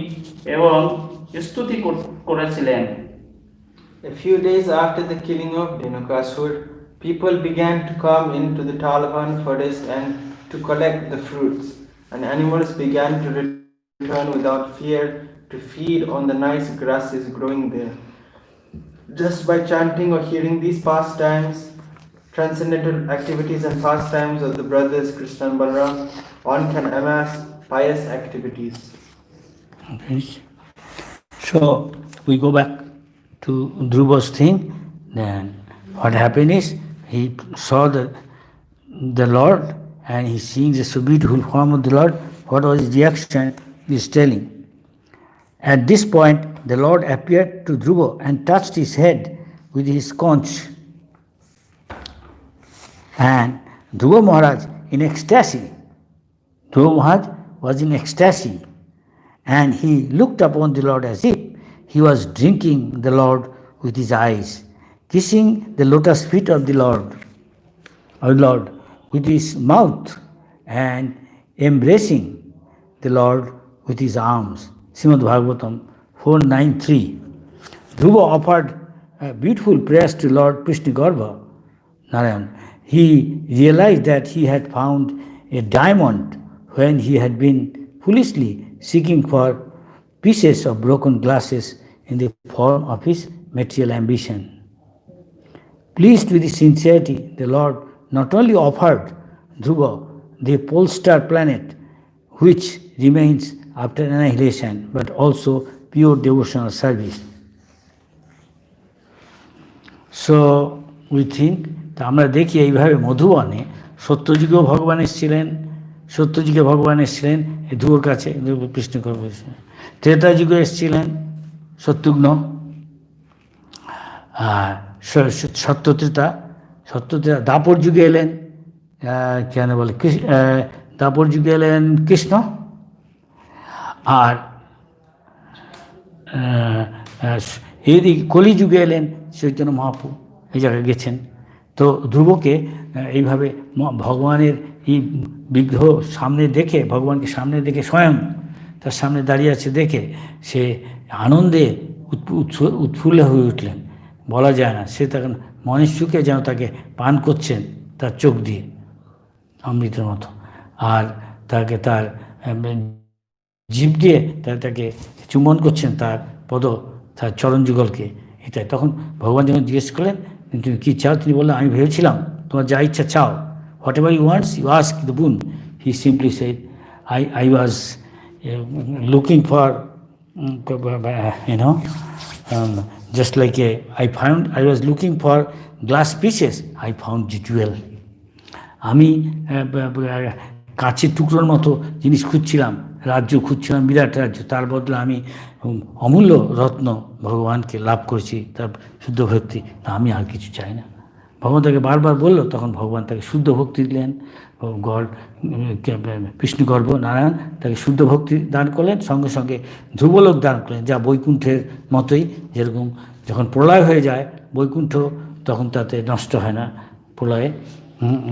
এবং স্তুতি করেছিলেন। A few days after the killing of Dhenukasur, people began to come into the Talavan forest and to collect the fruits, and animals began to return without fear to feed on the nice grasses growing there. Just by chanting or hearing these pastimes, transcendental activities and pastimes of the brothers Krishna and Balaram, one can amass pious activities. Finish. So we go back to Dhruva's thing. Then what happened is he saw the Lord and he seeing the so beautiful form of the Lord. What was his reaction? He is telling. At this point, the Lord appeared to Dhruva and touched his head with his conch. And Dhruva Maharaj in ecstasy. Dhruva Maharaj was in ecstasy. And he looked upon the Lord as if he was drinking the Lord with his eyes, kissing the lotus feet of the Lord with his mouth, and embracing the Lord with his arms. Srimad Bhagavatam 493. Dhruva offered beautiful prayers to Lord Krishnagarbha Narayan. He realized that he had found a diamond when he had been foolishly seeking for pieces of broken glasses in the form of his material ambition. Pleased with his sincerity, the Lord not only offered Dhruva the pole-star planet, which remains after annihilation, but also pure devotional service. So we think, আমরা দেখি এইভাবে মধুবনে সত্যযুগেও ভগবান এসেছিলেন, এই ধ্রুবর কাছে কৃষ্ণ করেছিলেন। ত্রেতা যুগে এসেছিলেন সত্যঘ্ন, সত্যত্রেতা দাপর যুগে এলেন, কেন বলে দাপর যুগে এলেন কৃষ্ণ, আর এদিকে কলি যুগে এলেন চৈতন্য মহাপ্রভু, এই জায়গায় গেছেন। তো ধ্রুবকে এইভাবে ভগবানের এই বিগ্রহ সামনে দেখে, ভগবানকে সামনে দেখে, স্বয়ং তার সামনে দাঁড়িয়ে আছে দেখে সে আনন্দে উৎফুল্ল হয়ে উঠলেন, বলা যায় না। সে তখন মনের সুখে যেন তাকে পান করছেন তার চোখ দিয়ে অমৃতের মতো, আর তাকে তার জিভ দিয়ে তাকে চুম্বন করছেন তার তার চরণ যুগলকে। এটাই তখন ভগবান যখন জিজ্ঞেস করলেন তুমি কী চাও, তিনি বললেন আমি ভেবেছিলাম তোমার যা ইচ্ছা চাও, whatever you wants you ask the boon. He simply said I was looking for just like I was looking for glass pieces, I found the jewel. আমি কাঁচের টুকরোর মতো জিনিস খুঁজছিলাম, রাজ্য খুঁজছিলাম, বিরাট রাজ্য, তার বদলে আমি অমূল্য রত্ন ভগবানকে লাভ করেছি, তার শুদ্ধ ভক্তি, আমি আর কিছু চাই না। ভগবান তাকে বারবার বলল, তখন ভগবান তাকে শুদ্ধ ভক্তি দিলেন। গড বিষ্ণুগর্ভ নারায়ণ তাকে শুদ্ধ ভক্তি দান করলেন, সঙ্গে সঙ্গে ধ্রুবলোক দান করলেন, যা বৈকুণ্ঠের মতোই। যেরকম যখন প্রলয় হয়ে যায় বৈকুণ্ঠ, তখন তাতে নষ্ট হয় না, প্রলয়ে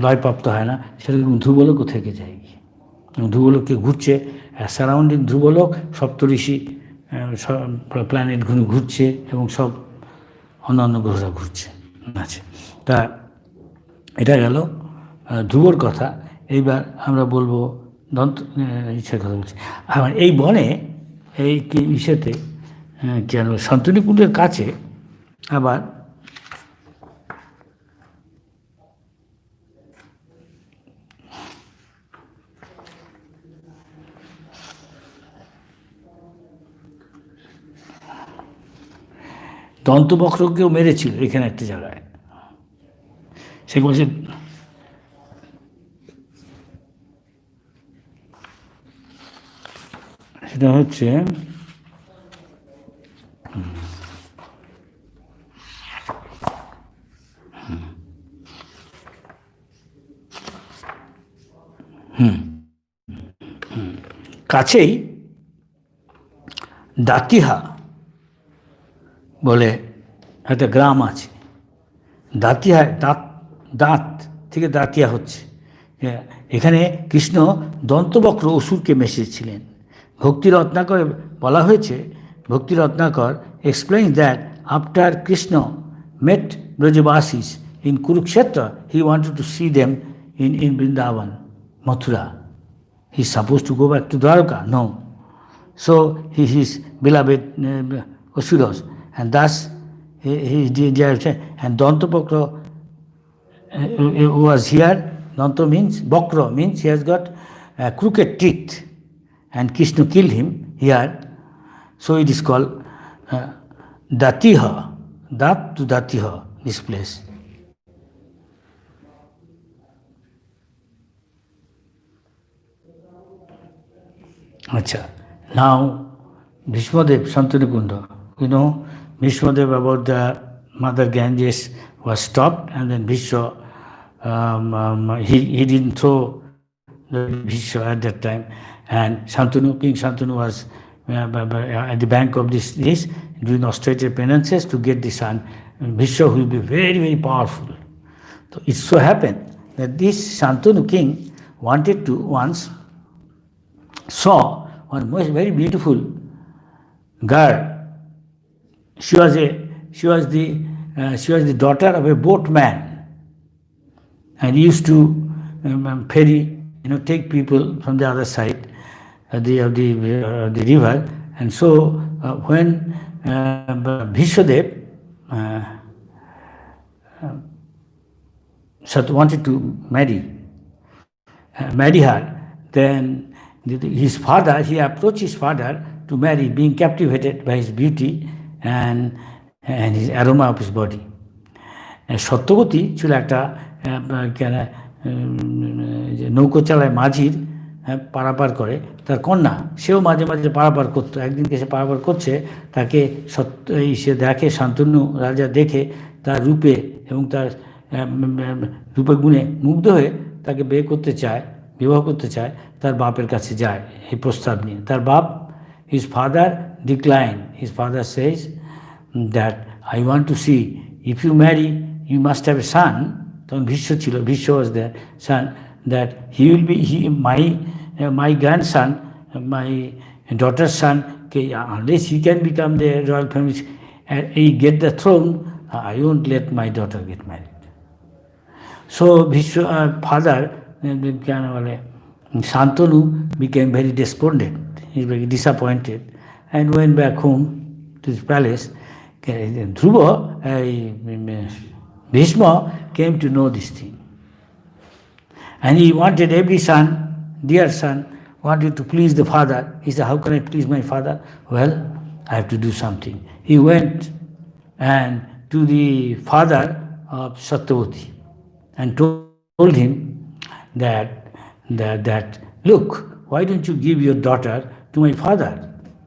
লয়প্রাপ্ত হয় না, সেরকম ধ্রুবলোকও থেকে যায়। ধ্রুবলোককে ঘুরছে, সারাউন্ডিং ধ্রুবলোক, সপ্তঋষি প্ল্যানেট ঘুরছে এবং সব অন্যান্য গ্রহরা ঘুরছে। আচ্ছা, তা এটা গেল ধ্রুবর কথা। এইবার আমরা বলবো ইচ্ছার কথা বলছি। আবার এই বনে, এই ইসেতে কেন শান্তনিকুণ্ডের কাছে আবার দন্তবক্রকেও মেরেছিল এখানে একটা জায়গায়। সে বলছে সেটা হচ্ছে কাছেই দাতিহা বলে একটা গ্রাম আছে। দাতিয়া, দাঁত থেকে দাতিয়া হচ্ছে। এখানে কৃষ্ণ দন্তবক্র অসুরকে মেশেছিলেন। ভক্তি রত্নাকর বলা হয়েছে, Bhakti Ratnakar explain that after Krishna met Brajavasis in Kurukshetra, he wanted to see them in Vrindavan, Mathura. He is supposed to go back to Dwarka? No. So his beloved Asuras, and thus he did, and Dantapakra was here. Danta means, Bakra means he has got crooked teeth, and Krishna killed him here. So it is called Datiha, Dat to Datiha, this place. Acha. Now, Bhishmadev, Santanakunda, Bhishmadev about the Mother Ganges was stopped, and then Bhishma, he didn't throw the Bhishma at that time, and King Shantanu was at the bank of this doing austerity penances to get the son. Bhishma will be very, very powerful. So it so happened that this Shantanu king wanted to once saw one very beautiful girl. She was the daughter of a boatman, and used to ferry, take people from the other side of the river. And so when Bhishmadev wanted to marry her, then his father, he approached his father to marry, being captivated by his beauty and his aroma of his body. Satyavati ছিল একটা নৌকো চালায় মাঝির, পারাপার করে, তার কন্যা, সেও মাঝে মাঝে পারাপার করতো। একদিনকে সে পারাপার করছে, তাকে সে দেখে, শান্তনু রাজা দেখে তার রূপে এবং তার রূপে গুণে মুগ্ধ হয়ে তাকে বিবাহ করতে চায়, তার বাপের কাছে যায় এই প্রস্তাব নিয়ে। তার বাপ, his father declined. His father says that I want to see, if you marry, you must have a son. তখন ভীষ্ম ছিল, Bhishma was their son, that he will be my grandson, my daughter's son, unless he can become the royal family and he get the throne, I won't let my daughter get married. So Bhishma father, Shantanu became very despondent. He was very disappointed and went back home to his palace. Dhruva, Bhishma came to know this thing. And he wanted every son, dear son, wanted to please the father. He said, how can I please my father? Well, I have to do something. He went and to the father of Satyavati and told him that look, why don't you give your daughter to my father?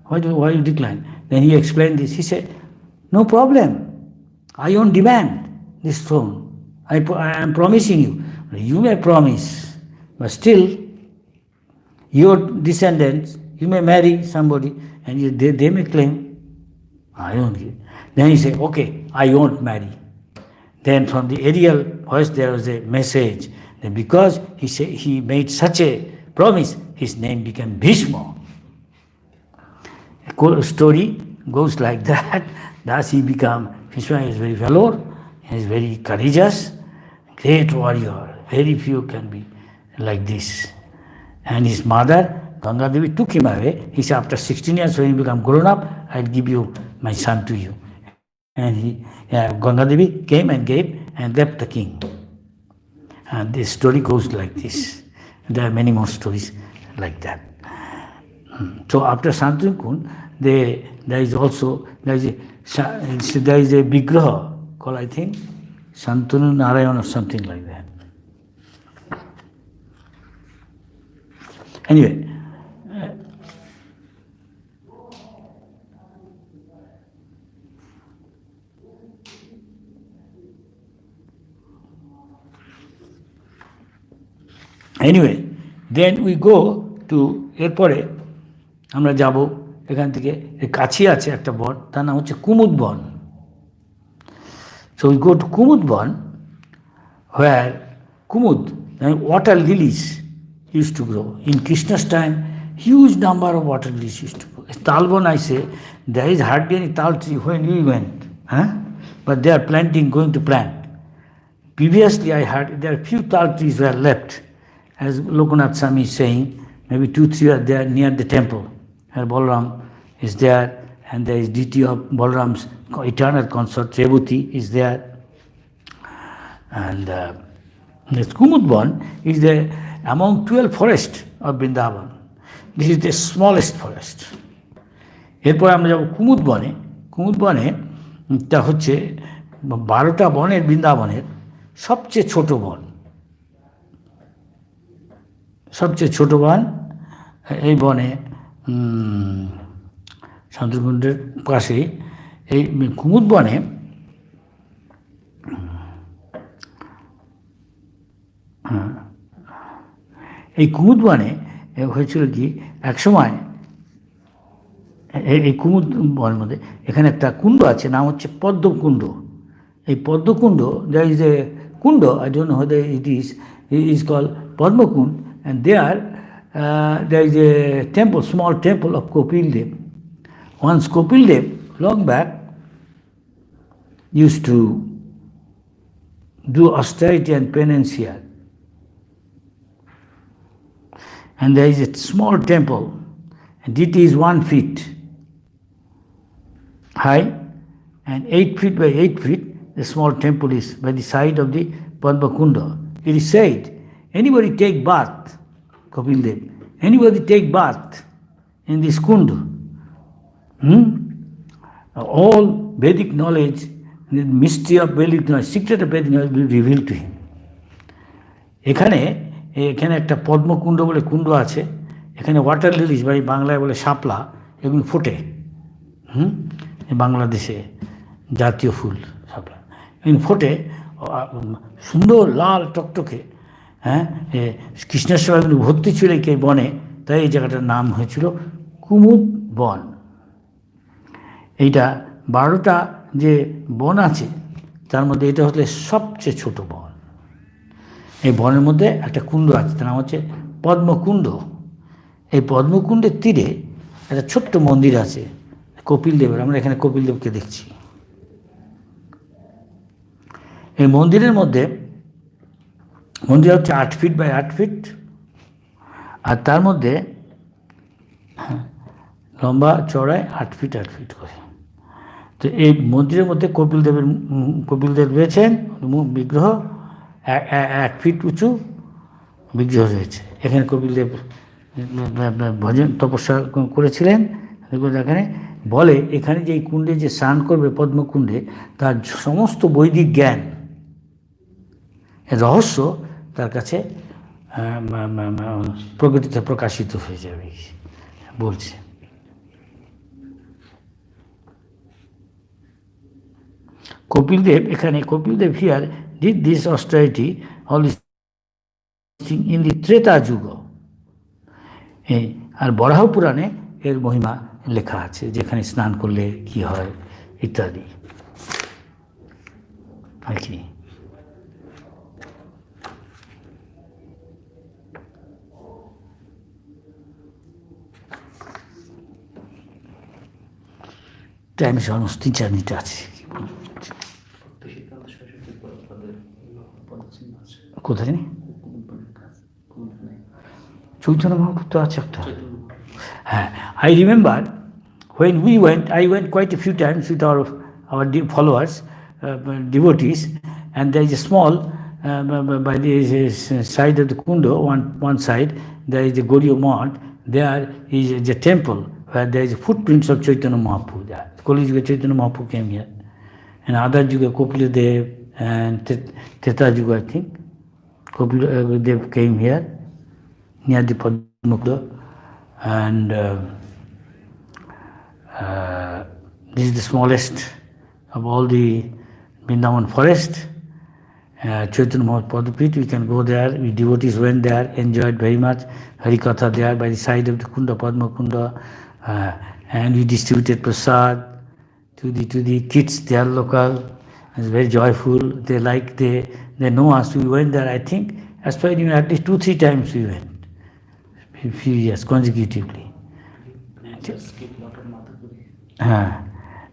Why you decline? Then he explained this. He said, no problem. I won't demand this throne. I am promising you. You may promise, but still, your descendants, you may marry somebody, and they may claim, I won't give. Then he said, okay, I won't marry. Then from the aerial voice there was a message that because he made such a promise, his name became Bhishma. A story goes like that. Thus he became, Bhishma is very valor, he is very courageous, great warrior. Very few can be like this. And his mother, Ganga Devi, took him away. He said, after 16 years, when you become grown up, I'll give you my son to you. And Ganga Devi came and gave and left the king. And this story goes like this. There are many more stories like that. So after Shantanu Kund, there is a Vigraha called, I think, Shantanu Narayan or something like that. Anyway, then we go to এরপরে আমরা যাব এখান থেকে এর কাছে আছে একটা বন, তার নাম হচ্ছে কুমুদ বন। So we go to Kumud Bon, where Kumud, water lilies used to grow. In Krishna's time, huge number of water lilies used to grow. Talbon, I say, there is hardly any tal tree when we went, but they are going to plant. Previously, I heard there are few tal trees were left, as Lokanath Swami is saying, maybe 2-3 are there near the temple, where Balaram is there, and there is deity of Balaram's eternal consort, Rebhuti, is there. And this Kumud Bon is among 12 forests of Vrindavan. This is the smallest forest. এরপর আমরা যাব কুমুদ বনে। কুমুদ বনে তা হচ্ছে 12টা বনের বৃন্দাবনের সবচেয়ে ছোট বন। সবচেয়ে ছোট বন এই বনে শান্তকুণ্ডের পাশে এই কুমুদ বনে হয়েছিল কি একসময় এই কুমুদ বনের মধ্যে এখানে একটা কুণ্ড আছে, নাম হচ্ছে পদ্মকুণ্ড। এই পদ্মকুণ্ড, there is a Kund, I don't know whether it is called Padmakund, and there is a temple, small temple of Kopil Dev. Once Kopil Dev, long back, used to do austerity and penance here. And there is a small temple, and it is 1 feet high, and 8 feet by 8 feet, the small temple is by the side of the Padmakunda. It is said, anybody take bath, Kapil Dev, anybody take bath in this kund, all Vedic knowledge, the mystery of Vedic knowledge, secret of Vedic knowledge will be revealed to him. এখানে একটা পদ্মকুণ্ড বলে কুণ্ড আছে, এখানে water Lily's বা বাংলায় বলে শাপলা, এগুলো ফোটে। বাংলাদেশে জাতীয় ফুল শাপলা, এগুলো ফোটে সুন্দর লাল টকটকে। কৃষ্ণের সময় এগুলো ভর্তি ছিল এই বনে, তাই এই জায়গাটার নাম হয়েছিল কুমুদ বন। এইটা 12টা যে বন আছে তার মধ্যে এটা হচ্ছে সবচেয়ে ছোট বন। এই বনের মধ্যে একটা কুণ্ড আছে, তার নাম হচ্ছে পদ্মকুণ্ড। এই পদ্মকুণ্ডের তীরে একটা ছোট্ট মন্দির আছে কপিল দেবের। আমরা এখানে কপিল দেবকে দেখছি। এই মন্দিরের মধ্যে, মন্দির হচ্ছে 8 ফিট বাই 8 ফিট, আর তার মধ্যে লম্বা চড়ায় 8 ফিট 8 ফিট করে। তো এই মন্দিরের মধ্যে কপিল দেব রয়েছেন, বিগ্রহ 1 ফিট উঁচু বিগ্রহ রয়েছে। এখানে কপিল দেব ভজন তপস্যা করেছিলেন। এখানে বলে, এখানে যে এই কুণ্ডে যে স্নান করবে পদ্মকুণ্ডে, তার সমস্ত বৈদিক জ্ঞান রহস্য তার কাছে প্রকৃতিতে প্রকাশিত হয়ে যাবে বলছে। কপিলদেব এখানে Kapildev here did this austerity all in the Treta যুগ। আর বরাহ পুরাণে এর মহিমা লেখা আছে, যেখানে স্নান করলে কি হয় ইত্যাদি আর কি। টাইম অলমোস্ট 3-4 মিনিট আছে। কোথায় জানি চৈতন্য মহাপুর তো আছে একটা। হ্যাঁ, I remember when I went quite a few times with our followers, devotees, and there is a small, by the side of the Kundo, one side, there is a Gauriya Math. There is a temple where there is footprints of Chaitanya Mahaprabhu there. Kali Yuga Chaitanya Mahaprabhu came here. And other Yuga, Kopiladev and Treta Yuga, I think, Kopiladev came here near the Padma. And this is the smallest of all the Vrindavan forest. Chaitanya Mahaprabhu Pit, we can go there. We devotees went there, enjoyed very much Harikatha there by the side of the Kunda, Padma Kunda, and we distributed prasad to the kids. They are local. It's very joyful. They know us. We went there, I think, as far as at least 2-3 times we went, a few years consecutively.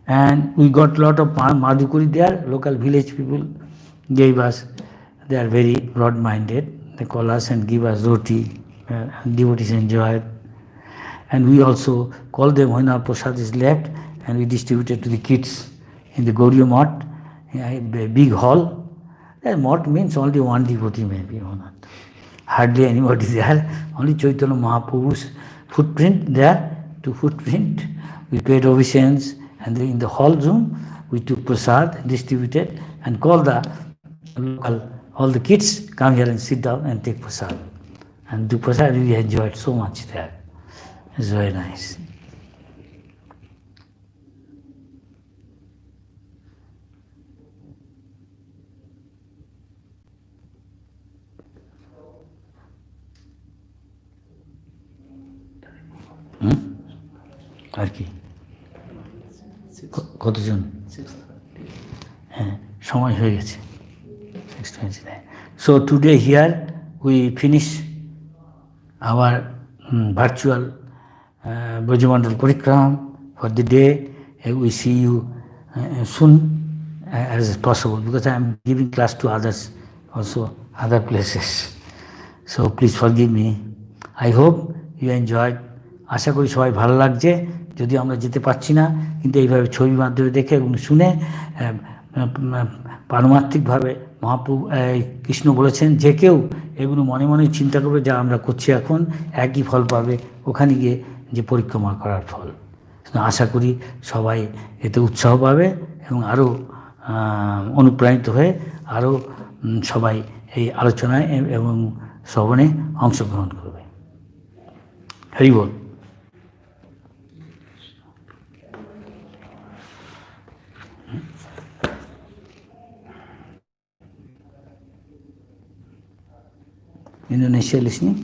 And we got a lot of Madhukuri there. Local village people gave us. They are very broad-minded. They call us and give us roti. Devotees enjoy it. And we also call them when our prasad is left, and we distributed to the kids in the Gauriya Math, a big hall. That math means only one devotee maybe or not. Hardly anybody there. Only Chaitanya Mahaprabhu's footprint there, to footprint. We paid obeisance, and in the hall room we took prasad, distributed, and called the local, all the kids come here and sit down and take prasad. And the prasad we enjoyed so much there. It's very nice. আর কি কতজন? হ্যাঁ, সময় হয়ে গেছে। So today here we finish our virtual Brajamandal Parikrama for the day. We see you soon as possible, because I am giving class to others also, other places. So please forgive me. I hope you enjoyed. আশা করি সবাই ভালো লাগছে। যদিও আমরা যেতে পারছি না, কিন্তু এইভাবে ছবির মাধ্যমে দেখে এবং শুনে পারমার্থিকভাবে মহাপ্রভু কৃষ্ণ বলেছেন যে কেউ এগুলো মনে মনে চিন্তা করবে, যা আমরা করছি এখন একই ফল পাবে ওখানে গিয়ে, যে পরিক্রমা করার ফল। আশা করি সবাই এতে উৎসাহ পাবে এবং আরও অনুপ্রাণিত হয়ে আরও সবাই এই আলোচনায় এবং শ্রবণে অংশগ্রহণ করবে। হরি বল। Indonesia listening?